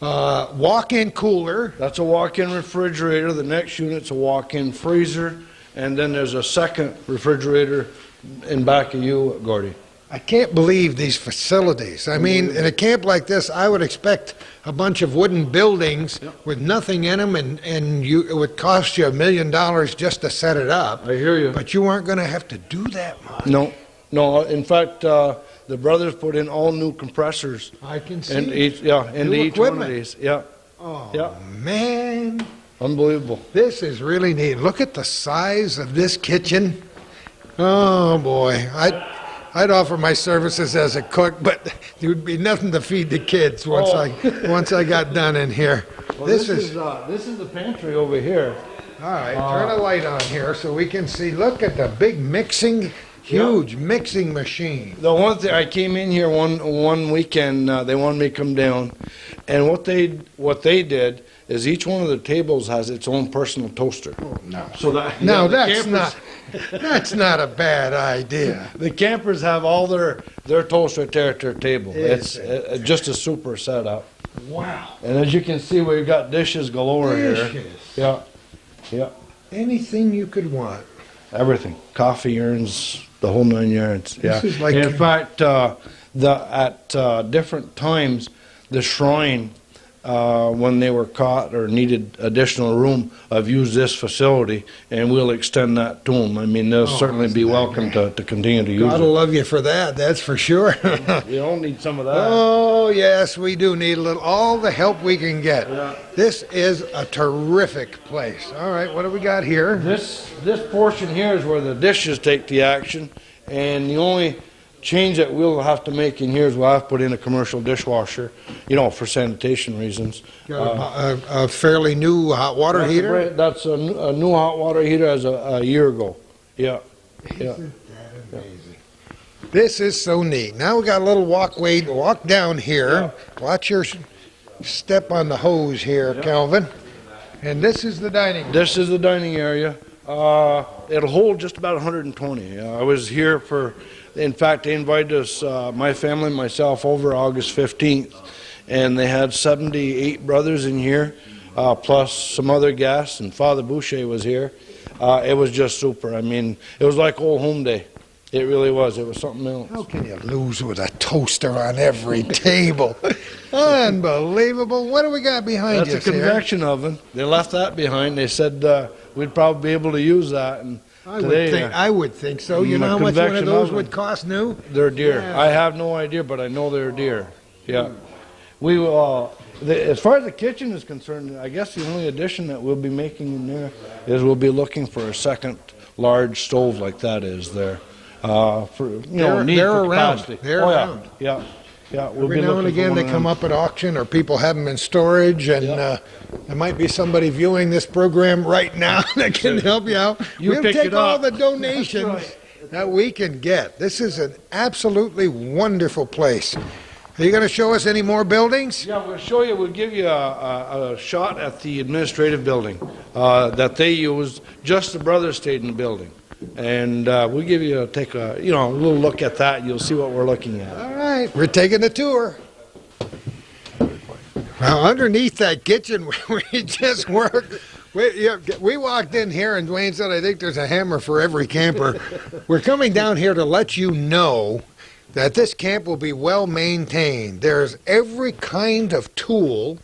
Walk-in cooler. That's a walk-in refrigerator. The next unit's a walk-in freezer, and then there's a second refrigerator in back of you, Gordy. I can't believe these facilities. I mean, in a camp like this, I would expect a bunch of wooden buildings with nothing in them, and it would cost you $1 million just to set it up. I hear you. But you aren't going to have to do that much. No. In fact, the brothers put in all new compressors I can see. into each one equipment. of these. Yeah, Oh, Yeah. man. unbelievable. This is really neat. Look at the size of this kitchen. Oh, boy. I'd offer my services as a cook, but there would be nothing to feed the kids once I got done in here. Well, this this is the pantry over here. all right. Turn a light on here so we can see. Look at the big huge mixing machine. The one thing I came in here one weekend, they wanted me to come down, and what they did is each one of the tables has its own personal toaster. No, So that no, the that's campers- that's not a bad idea. The campers have all their toaster there at their table. It's It's just a super setup. Wow. And as you can see, we've got dishes galore here. Dishes. Yeah, Anything you could want. everything. Coffee urns, the whole 9 yards. Yeah. This is like- In fact, at different times, the shrine, when they were caught or needed additional room, I've used this facility, and we'll extend that to them. I mean, they'll certainly be welcome to continue to use Gotta it. love you for that. That's for sure. We all need some of that. Oh, yes, we do need all the help we can get. Yeah. This is a terrific place. All right, what do we got here? This portion here is where the dishes take the action, and the only change that we'll have to make in here is we'll have to put in a commercial dishwasher, for sanitation reasons. Got a fairly new hot water heater? That's a new hot water heater as a year ago. Yeah. Yeah. Isn't that amazing? This is so neat. Now we got a little walk down here. Watch your step on the hose here, Calvin. And this is the dining room. This is the dining area. It'll hold just about 120. I was here in fact, they invited us, my family and myself, over August 15th, and they had 78 brothers in here, plus some other guests, and Father Boucher was here. It was just super. I mean, it was like old home day. It really was. It was something else. How can you lose with a toaster on every table? Unbelievable. What do we got behind That's you a convection oven. They left that behind. They said we'd probably be able to use that. And I would think so. You know how much one of those would cost new? They're dear. Yeah. I have no idea, but I know they're dear. Yeah. We as far as the kitchen is concerned, I guess the only addition that we'll be making in there is we'll be looking for a second large stove like that is there. They're around. They're around. Yeah. We'll Every now and again they come up at auction, or people have them in storage, and there might be somebody viewing this program right now that can help you out. We'll take all the donations that we can get. This is an absolutely wonderful place. Are you going to show us any more buildings? Yeah, we'll show you. We'll give you a shot at the administrative building that they used. Just the brothers stayed in the building. And we'll give you a little look at that. You'll see what we're looking at. All right, we're taking the tour. Now, underneath that kitchen, we just worked. We walked in here, and Dwayne said, I think there's a hammer for every camper. We're coming down here to let you know that this camp will be well maintained. There's every kind of tool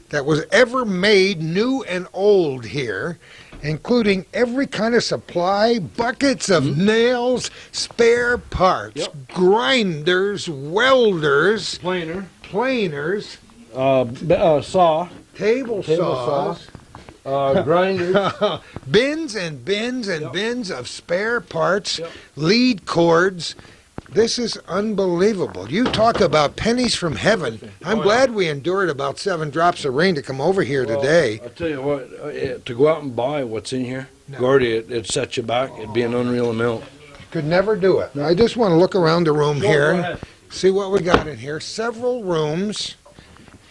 that was ever made, new and old here, including every kind of supply, buckets of nails, spare parts, grinders, welders, planers, saw, table saws, grinders, bins and bins and bins of spare parts, lead cords. This is unbelievable. You talk about pennies from heaven. I'm glad we endured about 7 drops of rain to come over here today. I'll tell you what, to go out and buy what's in here, Gordy, it'd set you back. It'd be an unreal amount. Could never do it. I just want to look around the room here and see what we got in here. Several rooms.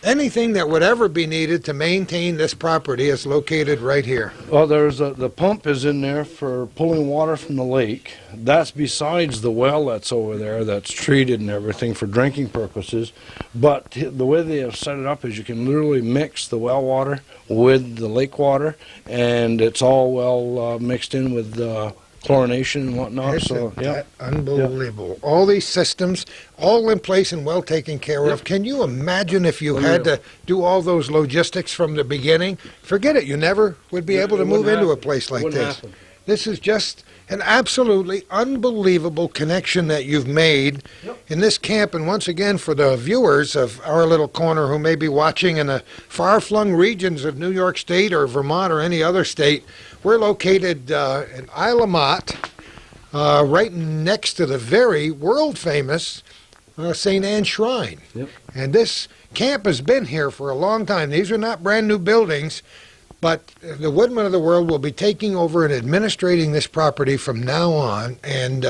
Anything that would ever be needed to maintain this property is located right here. Well, there's the pump is in there for pulling water from the lake. That's besides the well that's over there that's treated and everything for drinking purposes. But the way they have set it up is you can literally mix the well water with the lake water, and it's all well mixed in with chlorination and whatnot. Unbelievable. All these systems, all in place and well taken care of. Can you imagine if you had to do all those logistics from the beginning? Forget it. You never would be able to move into a place like this. This is just an absolutely unbelievable connection that you've made in this camp. And once again, for the viewers of our little corner who may be watching in the far-flung regions of New York State or Vermont or any other state, we're located in Isle of Mott, right next to the very world-famous St. Anne Shrine. And this camp has been here for a long time. These are not brand-new buildings, but the Woodmen of the world will be taking over and administrating this property from now on. And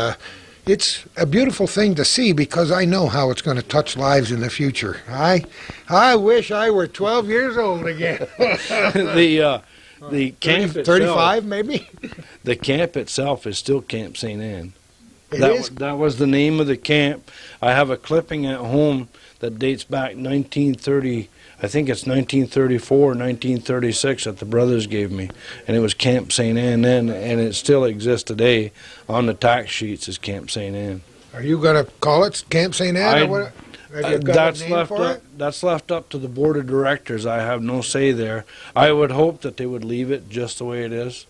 it's a beautiful thing to see, because I know how it's going to touch lives in the future. I wish I were 12 years old again. The camp itself, 35 maybe? The camp itself is still Camp St. Anne. That was the name of the camp. I have a clipping at home that dates back 1930. I think it's 1934 or 1936 that the brothers gave me, and it was Camp St. Anne then, and it still exists today on the tax sheets as Camp St. Anne. Are you going to call it Camp St. Anne? Or what? Have you got a name for it? That's left up to the board of directors. I have no say there. I would hope that they would leave it just the way it is.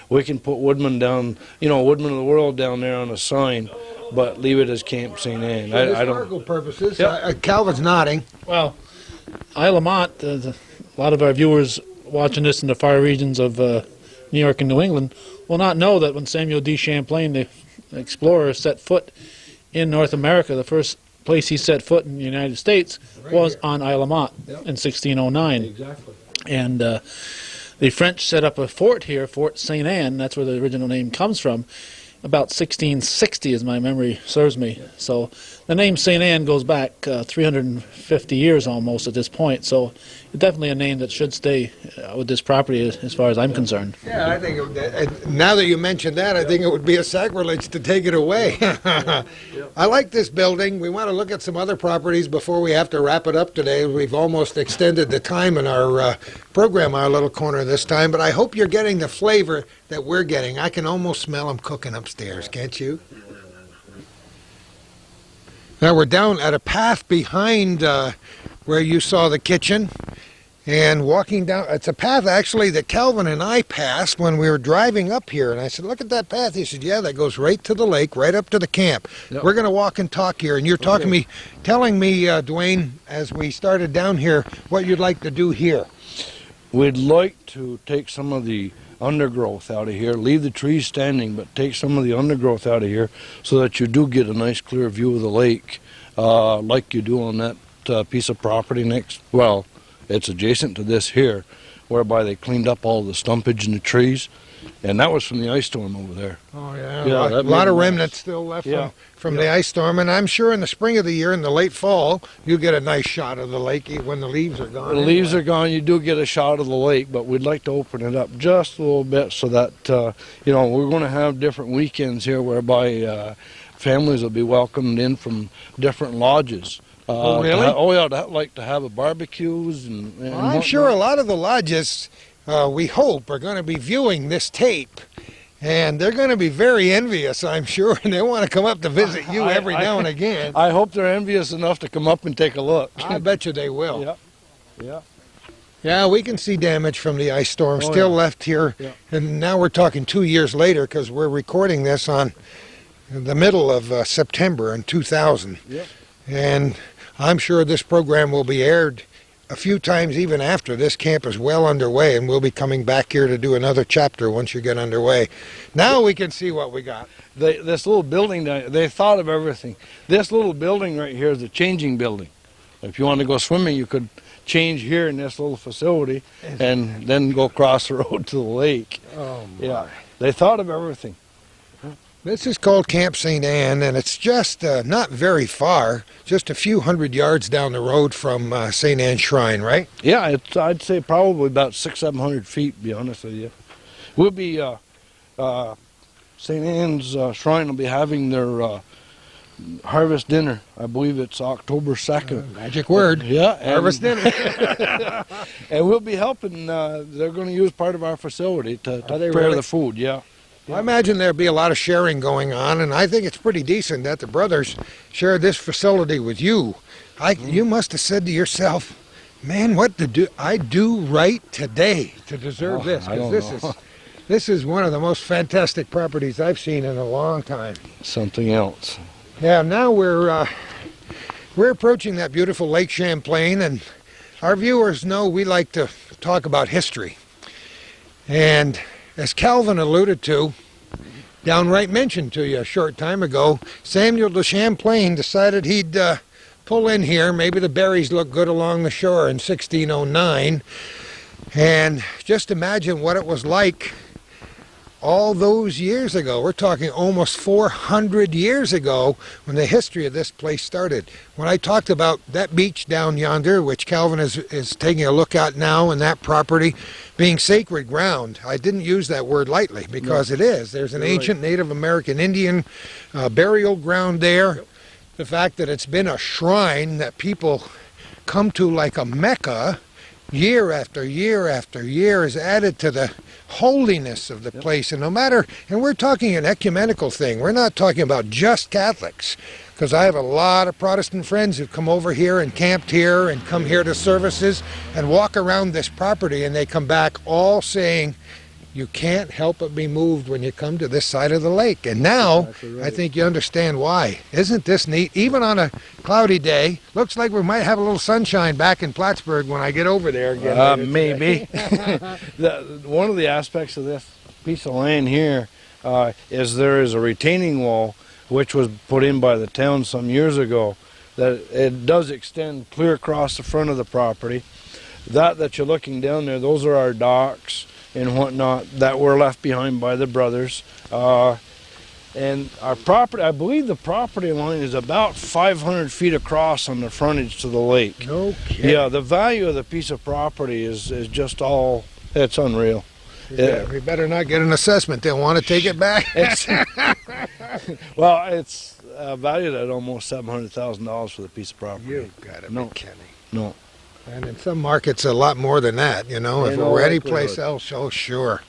We can put Woodmen down, Woodmen of the World down there on a sign, but leave it as Camp St. Anne. For historical purposes. Yep. Calvin's nodding. Well, Isle of Mott, a lot of our viewers watching this in the far regions of New York and New England will not know that when Samuel D. Champlain, the explorer, set foot in North America, the first place he set foot in the United States was on Isle of Mott in 1609. Exactly. And the French set up a fort here, Fort St. Anne, that's where the original name comes from, about 1660, as my memory serves me. So the name St. Anne goes back 350 years almost at this point. So definitely a name that should stay with this property as far as I'm concerned. Yeah, I think now that you mention that, I think it would be a sacrilege to take it away. I like this building. We want to look at some other properties before we have to wrap it up today. We've almost extended the time in our program, our little corner this time, but I hope you're getting the flavor that we're getting. I can almost smell them cooking upstairs, can't you? Now we're down at a path behind where you saw the kitchen. And walking down, it's a path actually that Calvin and I passed when we were driving up here. And I said, look at that path. He said, yeah, that goes right to the lake, right up to the camp. Yep. We're going to walk and talk here. And you're telling me, Dwayne, as we started down here, what you'd like to do here. We'd like to take some of the undergrowth out of here, leave the trees standing, but take some of the undergrowth out of here so that you do get a nice clear view of the lake, like you do on that piece of property next. Well, it's adjacent to this here, whereby they cleaned up all the stumpage in the trees, and that was from the ice storm over there. Oh, yeah, a lot of remnants still left from the ice storm, and I'm sure in the spring of the year, in the late fall, you get a nice shot of the lake when the leaves are gone. The leaves are gone, you do get a shot of the lake, but we'd like to open it up just a little bit so that, we're going to have different weekends here whereby families will be welcomed in from different lodges. Oh, really? Like to have a barbecues and well, I'm sure a lot of the lodges, we hope, are going to be viewing this tape. And they're going to be very envious, I'm sure, and they want to come up to visit you every now and again. I hope they're envious enough to come up and take a look. I bet you they will. Yeah. Yeah, we can see damage from the ice storm still left here. Yeah. And now we're talking 2 years later because we're recording this on the middle of September in 2000. Yeah. And I'm sure this program will be aired a few times even after this camp is well underway, and we'll be coming back here to do another chapter once you get underway. Now we can see what we got. This little building, they thought of everything. This little building right here is a changing building. If you want to go swimming, you could change here in this little facility and then go across the road to the lake. Oh, my. Yeah, they thought of everything. This is called Camp St. Anne, and it's just not very far, just a few hundred yards down the road from St. Anne's Shrine, right? Yeah, I'd say probably about 600-700 feet, to be honest with you. We'll be, St. Anne's Shrine will be having their harvest dinner. I believe it's October 2nd. Magic word. Yeah. Harvest dinner. And we'll be helping, they're going to use part of our facility to prepare the food, yeah. I imagine there'll be a lot of sharing going on, and I think it's pretty decent that the brothers shared this facility with you. You must have said to yourself, man, what did I do right today to deserve this? Because this is one of the most fantastic properties I've seen in a long time. Something else. Yeah, now we're approaching that beautiful Lake Champlain, and our viewers know we like to talk about history. And as Calvin alluded to, downright mentioned to you a short time ago, Samuel de Champlain decided he'd pull in here. Maybe the berries look good along the shore in 1609. And just imagine what it was like all those years ago. We're talking almost 400 years ago when the history of this place started. When I talked about that beach down yonder, which Calvin is taking a look at now, and that property being sacred ground, I didn't use that word lightly because it is. There's an ancient Native American Indian burial ground there. The fact that it's been a shrine that people come to like a Mecca year after year after year is added to the holiness of the place. And and we're talking an ecumenical thing. We're not talking about just Catholics, because I have a lot of Protestant friends who've come over here and camped here and come here to services and walk around this property, and they come back all saying, you can't help but be moved when you come to this side of the lake. And now, right. I think you understand why. Isn't this neat? Even on a cloudy day, looks like we might have a little sunshine back in Plattsburgh when I get over there again. Maybe. One of the aspects of this piece of land here is there is a retaining wall which was put in by the town some years ago, that it does extend clear across the front of the property. That you're looking down there, those are our docks and whatnot that were left behind by the brothers. And our property, I believe the property line is about 500 feet across on the frontage to the lake. No kidding. Yeah, the value of the piece of property is just all, it's unreal. We better not get an assessment. They'll want to take it back. Well, it's valued at almost $700,000 for the piece of property. You've got to No. be kidding. No. And in some markets, a lot more than that, you know. If In it all were any likelihood. place else, oh, sure.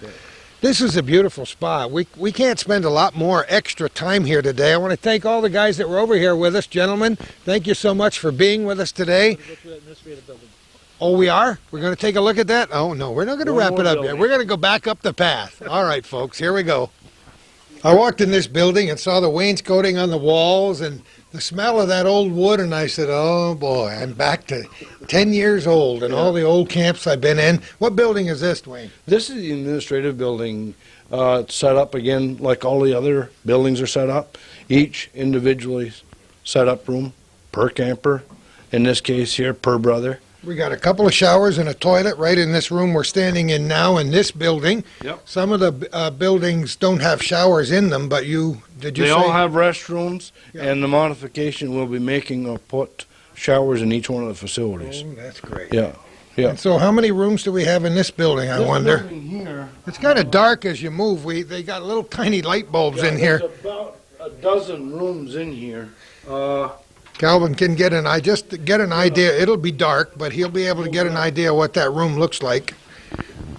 This is a beautiful spot. We can't spend a lot more extra time here today. I want to thank all the guys that were over here with us. Gentlemen, thank you so much for being with us today. Oh, we are? We're going to take a look at that? Oh, no, we're not going to wrap it up yet. We're going to go back up the path. All right, folks, here we go. I walked in this building and saw the wainscoting on the walls and the smell of that old wood, and I said, oh, boy, I'm back to 10 years old and all the old camps I've been in. What building is this, Dwayne? This is the administrative building. It's set up again like all the other buildings are set up. Each individually set up room per camper. In this case here, per brother. We got a couple of showers and a toilet right in this room we're standing in now in this building. Yep. Some of the buildings don't have showers in them, but did you They say? all have restrooms, Yeah. and the modification we'll be making will put showers in each one of the facilities. Oh, that's great. Yeah. Yeah. And so how many rooms do we have in this building, I This wonder? building here, It's kind of dark as you move. They got little tiny light bulbs in here. There's about a dozen rooms in here. Calvin can get an idea. It'll be dark, but he'll be able to get an idea what that room looks like.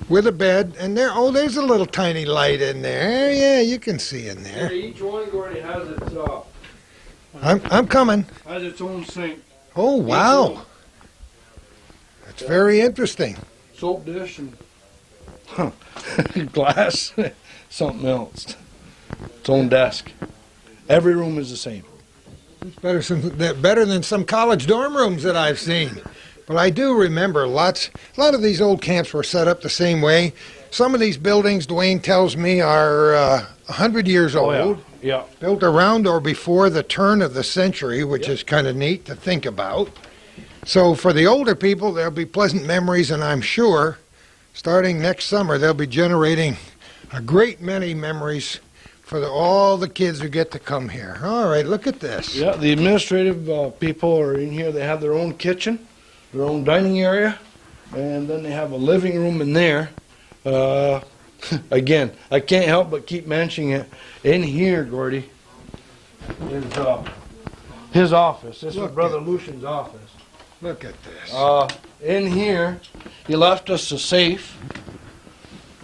With a bed, and there's a little tiny light in there. Yeah, you can see in there. Each one already has its I'm coming. has its own sink, Oh, wow. That's very interesting. soap dish, and glass, something else. Its own desk. Every room is the same. It's better than some college dorm rooms that I've seen. But I do remember a lot of these old camps were set up the same way. Some of these buildings, Dwayne tells me, are 100 years old. Yeah. Built around or before the turn of the century, which is kind of neat to think about. So for the older people, there'll be pleasant memories, and I'm sure starting next summer, they'll be generating a great many memories for all the kids who get to come here. All right, look at this. Yeah, the administrative people are in here. They have their own kitchen, their own dining area, and then they have a living room in there. Again, I can't help but keep mentioning it. In here, Gordy, is his office. This is Brother Lucian's office. Look at this. In here, he left us a safe,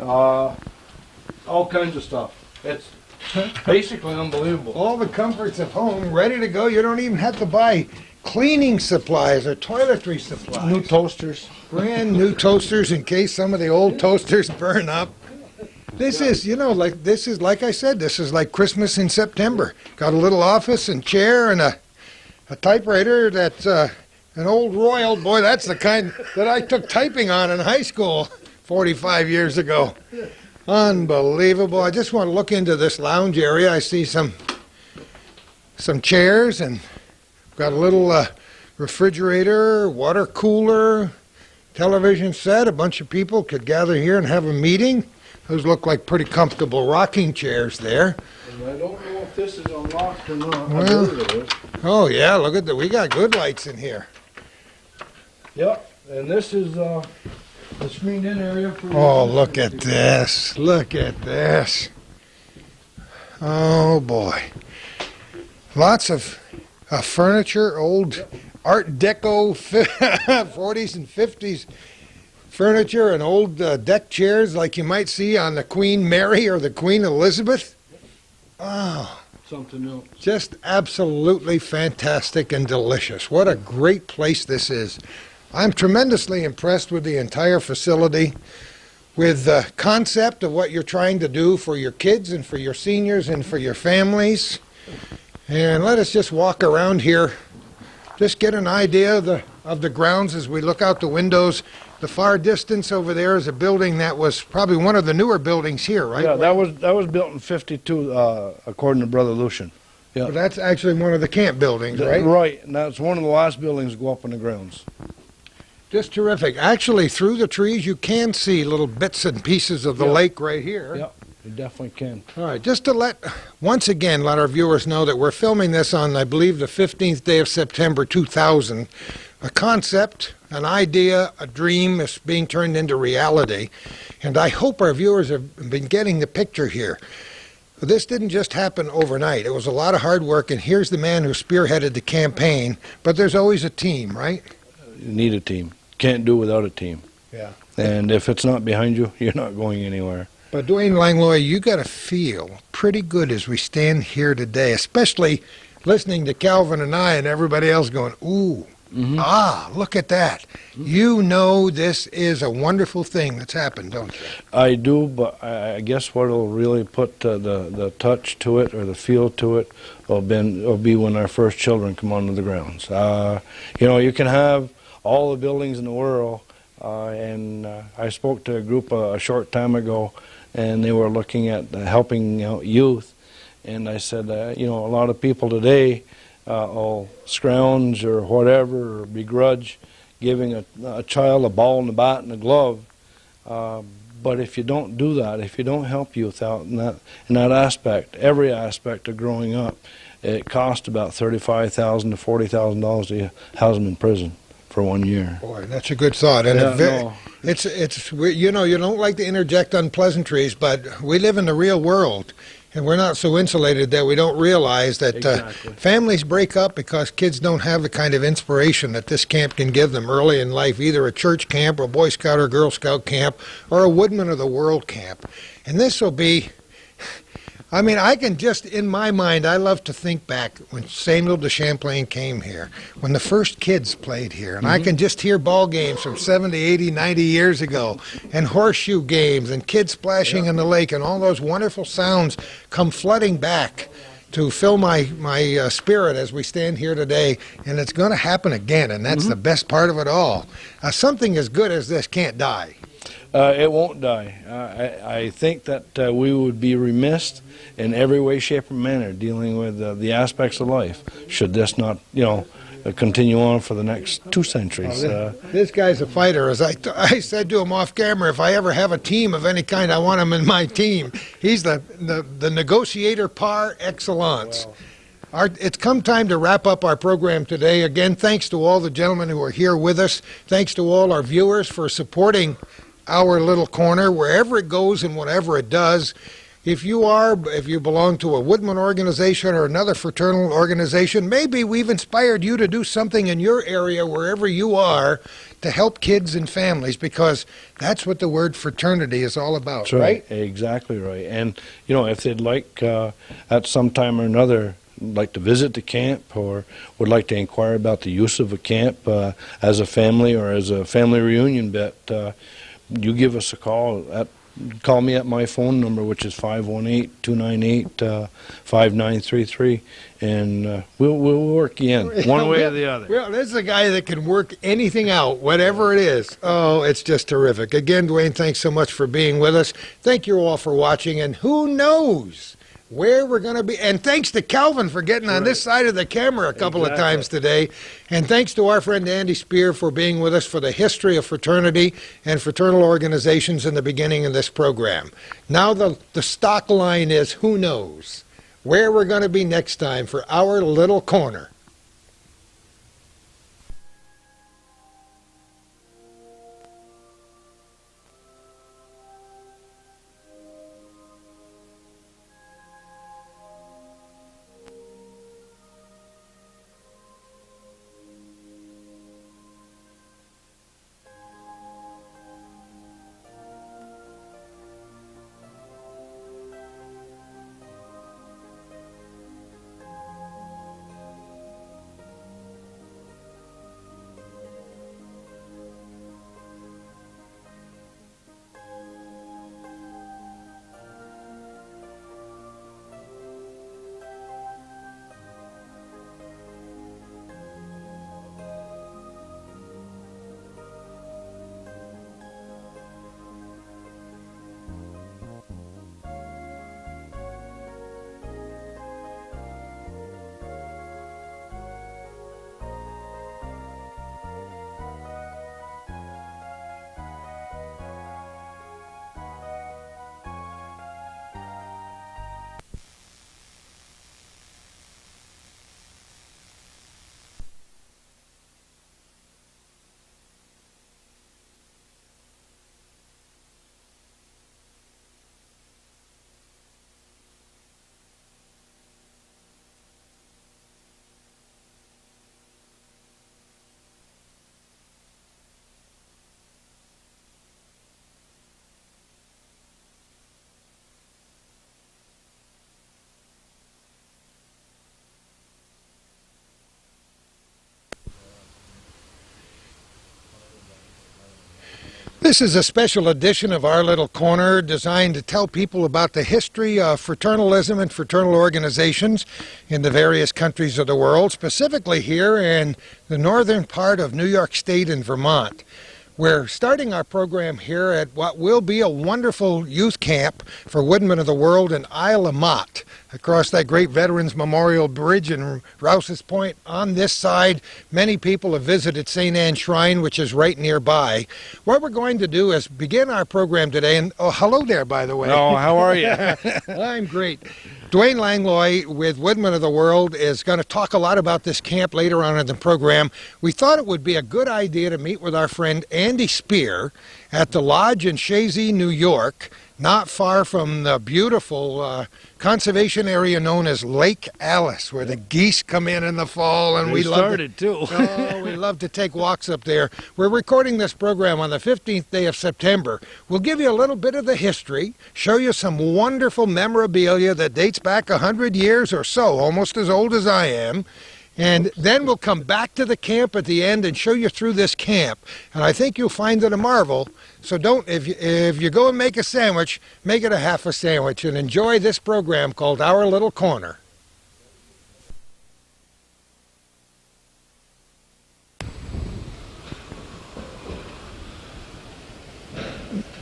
all kinds of stuff. It's basically unbelievable. All the comforts of home ready to go. You don't even have to buy cleaning supplies or toiletry supplies. New toasters. Brand new toasters in case some of the old toasters burn up. This is, like I said, this is like Christmas in September. Got a little office and chair and a typewriter that's an old Royal. Boy, that's the kind that I took typing on in high school 45 years ago. Unbelievable. I just want to look into this lounge area. I see some chairs and got a little refrigerator, water cooler, television set. A bunch of people could gather here and have a meeting. Those look like pretty comfortable rocking chairs there. And I don't know if this is unlocked or not. Well, I believe it is. Oh, yeah, look at that. We got good lights in here. Yep, and this is the screened-in area for. Oh, look at this. Look at this. Oh, boy. Lots of furniture, old Art Deco 40s and 50s furniture and old deck chairs like you might see on the Queen Mary or the Queen Elizabeth. Oh, Something else. just absolutely fantastic and delicious. What a great place this is. I'm tremendously impressed with the entire facility, with the concept of what you're trying to do for your kids and for your seniors and for your families. And let us just walk around here, just get an idea of the grounds as we look out the windows. The far distance over there is a building that was probably one of the newer buildings here, right? Yeah, that was built in '52, according to Brother Lucian. But that's actually one of the camp buildings, right? Right, and that's one of the last buildings to go up on the grounds. Just terrific. Actually, through the trees, you can see little bits and pieces of the Yeah. lake right here. Yep, You definitely can. All right, just to once again, let our viewers know that we're filming this on, I believe, the 15th day of September 2000. A concept, an idea, a dream is being turned into reality. And I hope our viewers have been getting the picture here. This didn't just happen overnight. It was a lot of hard work, and here's the man who spearheaded the campaign. But there's always a team, right? You need a team. Can't do without a team. Yeah. And if it's not behind you, you're not going anywhere. But Dwayne Langlois, you got to feel pretty good as we stand here today, especially listening to Calvin and I and everybody else going, ooh, look at that. You know this is a wonderful thing that's happened, don't you? I do, but I guess what will really put the touch to it or the feel to it will be when our first children come onto the grounds. You can have all the buildings in the world, and I spoke to a group a short time ago, and they were looking at helping out youth, and I said, a lot of people today will scrounge or whatever, or begrudge giving a child a ball and a bat and a glove. But if you don't do that, if you don't help youth out in that aspect, every aspect of growing up, it costs about $35,000 to $40,000 to house them in prison for 1 year. Boy, that's a good thought. And you don't like to interject unpleasantries, but we live in the real world. And we're not so insulated that we don't realize that families break up because kids don't have the kind of inspiration that this camp can give them early in life, either a church camp or a Boy Scout or Girl Scout camp or a Woodmen of the World camp. And this will be, I can just, in my mind, I love to think back when Samuel de Champlain came here, when the first kids played here. And I can just hear ball games from 70, 80, 90 years ago, and horseshoe games, and kids splashing in the lake, and all those wonderful sounds come flooding back to fill my spirit as we stand here today. And it's going to happen again, and that's the best part of it all. Something as good as this can't die. It won't die. I think that we would be remiss in every way, shape, or manner dealing with the aspects of life should this not, continue on for the next 2 centuries. This guy's a fighter. As I said to him off camera, if I ever have a team of any kind, I want him in my team. He's the negotiator par excellence. It's come time to wrap up our program today. Again, thanks to all the gentlemen who are here with us. Thanks to all our viewers for supporting our little corner, wherever it goes and whatever it does. If you belong to a Woodman organization or another fraternal organization, maybe we've inspired you to do something in your area, wherever you are, to help kids and families, because that's what the word fraternity is all about, That's right? Exactly right. And, if they'd like, at some time or another, like to visit the camp or would like to inquire about the use of a camp as a family or as a family reunion bit, you give us a call. Call me at my phone number, which is 518-298-5933, and we'll work you in one way or the other. Well, this is a guy that can work anything out, whatever it is. Oh, it's just terrific. Again, Dwayne, thanks so much for being with us. Thank you all for watching, and who knows where we're going to be. And thanks to Calvin for getting on this side of the camera a couple of times today. And thanks to our friend Andy Spear for being with us for the history of fraternity and fraternal organizations in the beginning of this program. Now the stock line is, who knows where we're going to be next time for our little corner. This is a special edition of Our Little Corner designed to tell people about the history of fraternalism and fraternal organizations in the various countries of the world, specifically here in the northern part of New York State and Vermont. We're starting our program here at what will be a wonderful youth camp for Woodmen of the World in Isle of Mott, across that great Veterans Memorial Bridge in Rouse's Point. On this side, many people have visited St. Anne's Shrine, which is right nearby. What we're going to do is begin our program today, and oh, hello there, by the way. Oh, how are you? I'm great. Dwayne Langlois with Woodmen of the World is going to talk a lot about this camp later on in the program. We thought it would be a good idea to meet with our friend Andy Spear at the Lodge in Chazy, New York, not far from the beautiful conservation area known as Lake Alice, where the geese come in the fall, and we love we love to take walks up there. We're recording this program on the 15th day of September. We'll give you a little bit of the history, show you some wonderful memorabilia that dates back 100 years or so, almost as old as I am. And then we'll come back to the camp at the end and show you through this camp. And I think you'll find it a marvel. So if you go and make a sandwich, make it a half a sandwich and enjoy this program called Our Little Corner.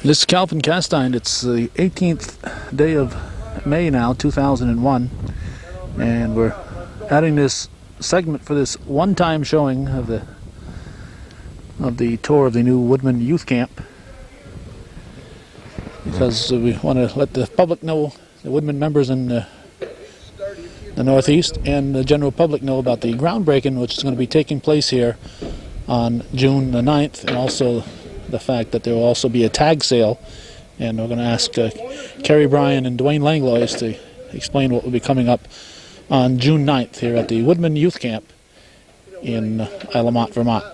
This is Calvin Castine. It's the 18th day of May now, 2001. And we're adding this segment for this one-time showing of the tour of the new Woodmen Youth Camp, because we want to let the public know, the Woodmen members in the Northeast and the general public know about the groundbreaking, which is going to be taking place here on June the 9th, and also the fact that there will also be a tag sale. And we're going to ask Kerry Bryan and Dwayne Langlois to explain what will be coming up on June 9th here at the Woodmen Youth Camp in Isle of Mott, Vermont.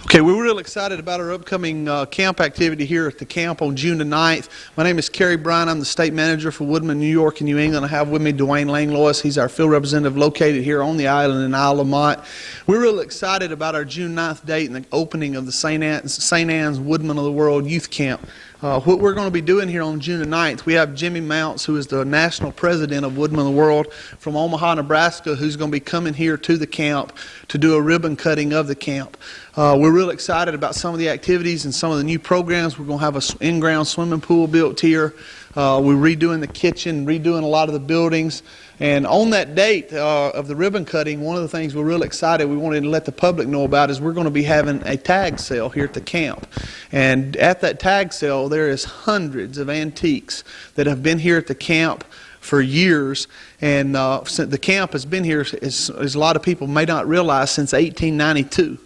Okay, we're real excited about our upcoming camp activity here at the camp on June the 9th. My name is Kerry Bryan. I'm the state manager for Woodmen, New York and New England. I have with me Dwayne Langlois. He's our field representative located here on the island in Isle of Mott. We're real excited about our June 9th date and the opening of the St. Anne's Woodmen of the World Youth Camp. What we're going to be doing here on June the 9th, we have Jimmy Mounts, who is the national president of Woodmen of the World from Omaha, Nebraska, who's going to be coming here to the camp to do a ribbon cutting of the camp. We're real excited about some of the activities and some of the new programs. We're going to have an in-ground swimming pool built here. We're redoing the kitchen, redoing a lot of the buildings. And on that date of the ribbon cutting, one of the things we're real excited, we wanted to let the public know about, is we're going to be having a tag sale here at the camp. And at that tag sale, there is hundreds of antiques that have been here at the camp for years. And the camp has been here, as a lot of people may not realize, since 1892.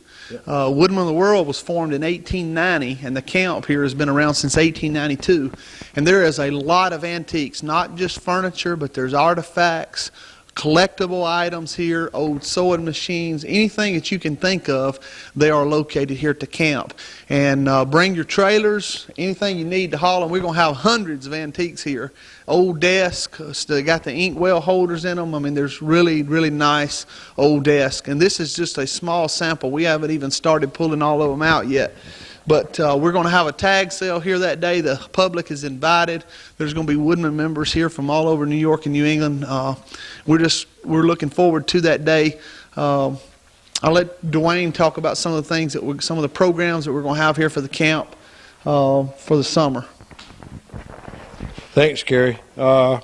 Woodmen of the World was formed in 1890, and the camp here has been around since 1892. And there is a lot of antiques, not just furniture, but there's artifacts, collectible items here, old sewing machines, anything that you can think of, they are located here at the camp. And bring your trailers, anything you need to haul, and we're going to have hundreds of antiques here. Old desks, they got the inkwell holders in them. I mean, there's really, really nice old desks. And this is just a small sample. We haven't even started pulling all of them out yet. But we're going to have a tag sale here that day. The public is invited. There's going to be Woodmen members here from all over New York and New England. We're looking forward to that day. I'll let Dwayne talk about some of the things some of the programs that we're going to have here for the camp for the summer. Thanks, Kerry. Well,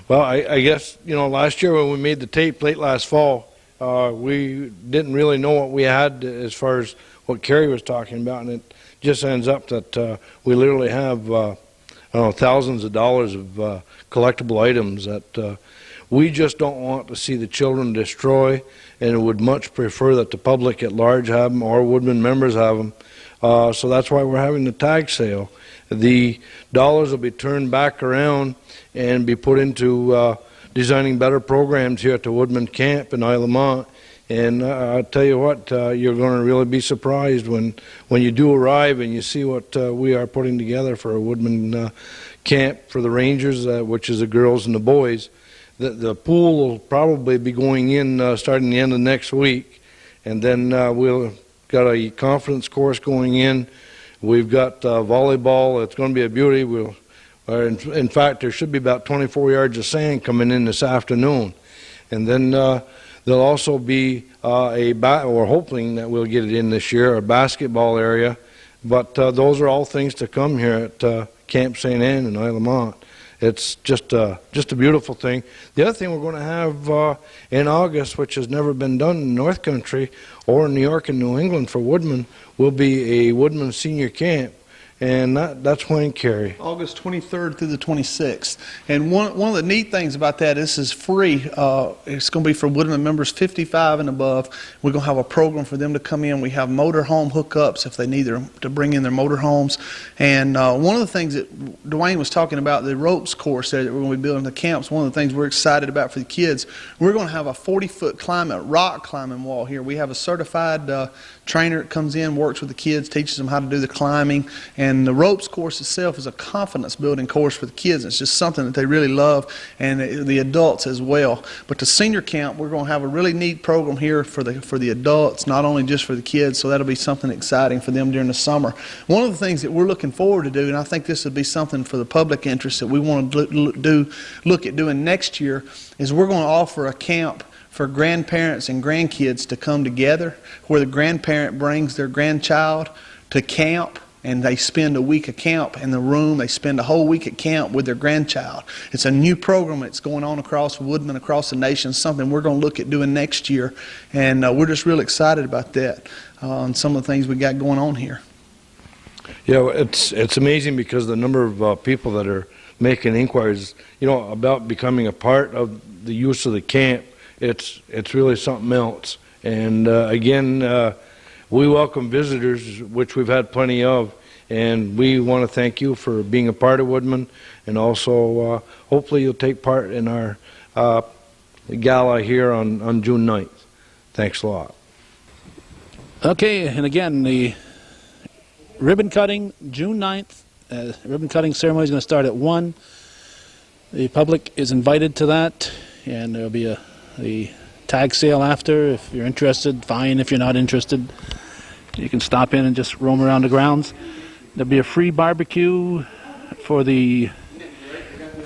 I guess, last year when we made the tape late last fall, we didn't really know what we had as far as what Kerry was talking about, and it just ends up that we literally have thousands of dollars of collectible items that we just don't want to see the children destroy, and would much prefer that the public at large have them or Woodmen members have them. So that's why we're having the tag sale. The dollars will be turned back around and be put into designing better programs here at the Woodmen Camp in Isle of Mott. And I'll tell you what, you're going to really be surprised when you do arrive and you see what we are putting together for a Woodmen camp for the Rangers, which is the girls and the boys. The pool will probably be going in starting the end of next week, and then we'll got a confidence course going in. We've got volleyball. It's going to be a beauty. In fact, there should be about 24 yards of sand coming in this afternoon. And then there'll also be we're hoping that we'll get it in this year, a basketball area. But those are all things to come here at Camp St. Anne in Isle of Mont. It's just a beautiful thing. The other thing we're going to have in August, which has never been done in North Country or in New York and New England for Woodmen, will be a Woodmen senior camp. And that's when, Carrie? August 23rd through the 26th. And one of the neat things about that, this is free. It's going to be for Woodmen members 55 and above. We're going to have a program for them to come in. We have motorhome hookups if they need to bring in their motorhomes. And one of the things that Dwayne was talking about, the ropes course there that we're going to be building the camps, one of the things we're excited about for the kids, we're going to have a 40-foot rock climbing wall here. We have a certified trainer that comes in, works with the kids, teaches them how to do the climbing. And the ropes course itself is a confidence building course for the kids. It's just something that they really love, and the adults as well. But the senior camp, we're going to have a really neat program here for the adults, not only just for the kids, so that'll be something exciting for them during the summer. One of the things that we're looking forward to do, and I think this would be something for the public interest that we want to look at doing next year, is we're going to offer a camp for grandparents and grandkids to come together, where the grandparent brings their grandchild to camp, and they spend a week at camp in the room. They spend a whole week at camp with their grandchild. It's a new program that's going on across Woodmen, across the nation, something we're going to look at doing next year. And we're just real excited about that and some of the things we got going on here. Yeah, it's amazing because the number of people that are making inquiries, about becoming a part of the use of the camp. It's really something else. And again, we welcome visitors, which we've had plenty of, and we want to thank you for being a part of Woodmen, and also hopefully you'll take part in our gala here on June 9th. Thanks a lot. Okay, and again, the ribbon cutting, June 9th. Ribbon cutting ceremony is going to start at 1. The public is invited to that, and there will be the tag sale after. If you're interested, fine. If you're not interested, you can stop in and just roam around the grounds. There'll be a free barbecue for the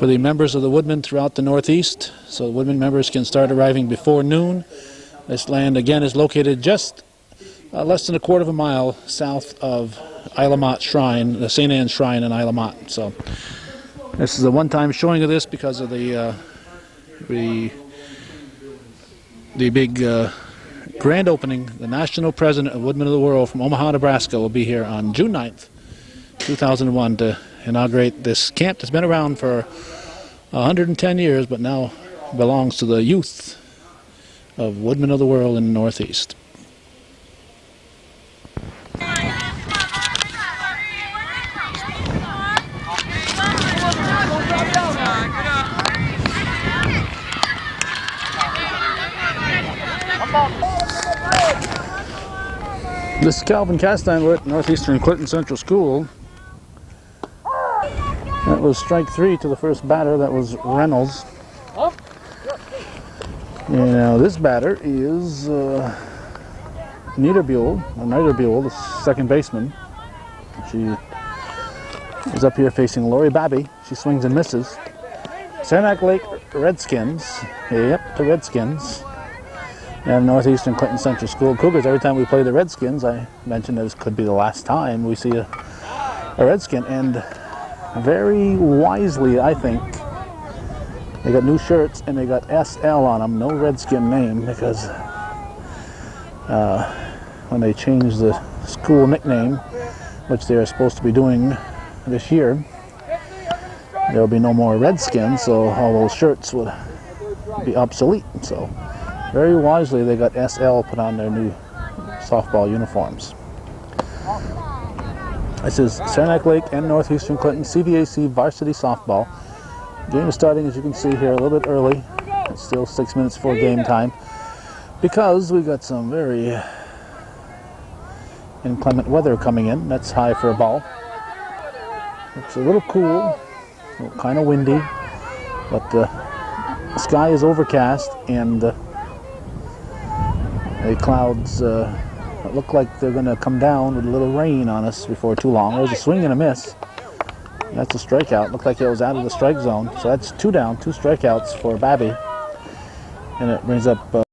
members of the Woodmen throughout the Northeast, so the Woodmen members can start arriving before noon. This land, again, is located just less than a quarter of a mile south of Isle of Mont Shrine, the St. Anne's Shrine in Isle of Mont. So this is a one-time showing of this because of the big grand opening. The national president of Woodmen of the World from Omaha, Nebraska will be here on June 9th, 2001 to inaugurate this camp that's been around for 110 years but now belongs to the youth of Woodmen of the World in the Northeast. This is Calvin Castine. We're at Northeastern Clinton Central School. That was strike 3 to the first batter. That was Reynolds. And now this batter is Niederbuell, the second baseman. She is up here facing Lori Babby. She swings and misses. Saranac Lake Redskins. Yep, the Redskins. And Northeastern Clinton Central School Cougars. Every time we play the Redskins, I mentioned this could be the last time we see a Redskin. And very wisely, I think, they got new shirts and they got SL on them, no Redskin name, because when they changed the school nickname, which they're supposed to be doing this year, there'll be no more Redskins, so all those shirts would be obsolete. So very wisely, they got SL put on their new softball uniforms. This is Saranac Lake and Northeastern Clinton CVAC varsity softball. Game is starting, as you can see here, a little bit early. It's still 6 minutes before game time because we got some very inclement weather coming in. That's high for a ball. It's a little cool, kind of windy, but the sky is overcast and the clouds It looked like they're going to come down with a little rain on us before too long. It was a swing and a miss. That's a strikeout. Looked like it was out of the strike zone. So that's 2 down, 2 strikeouts for Babby. And it brings up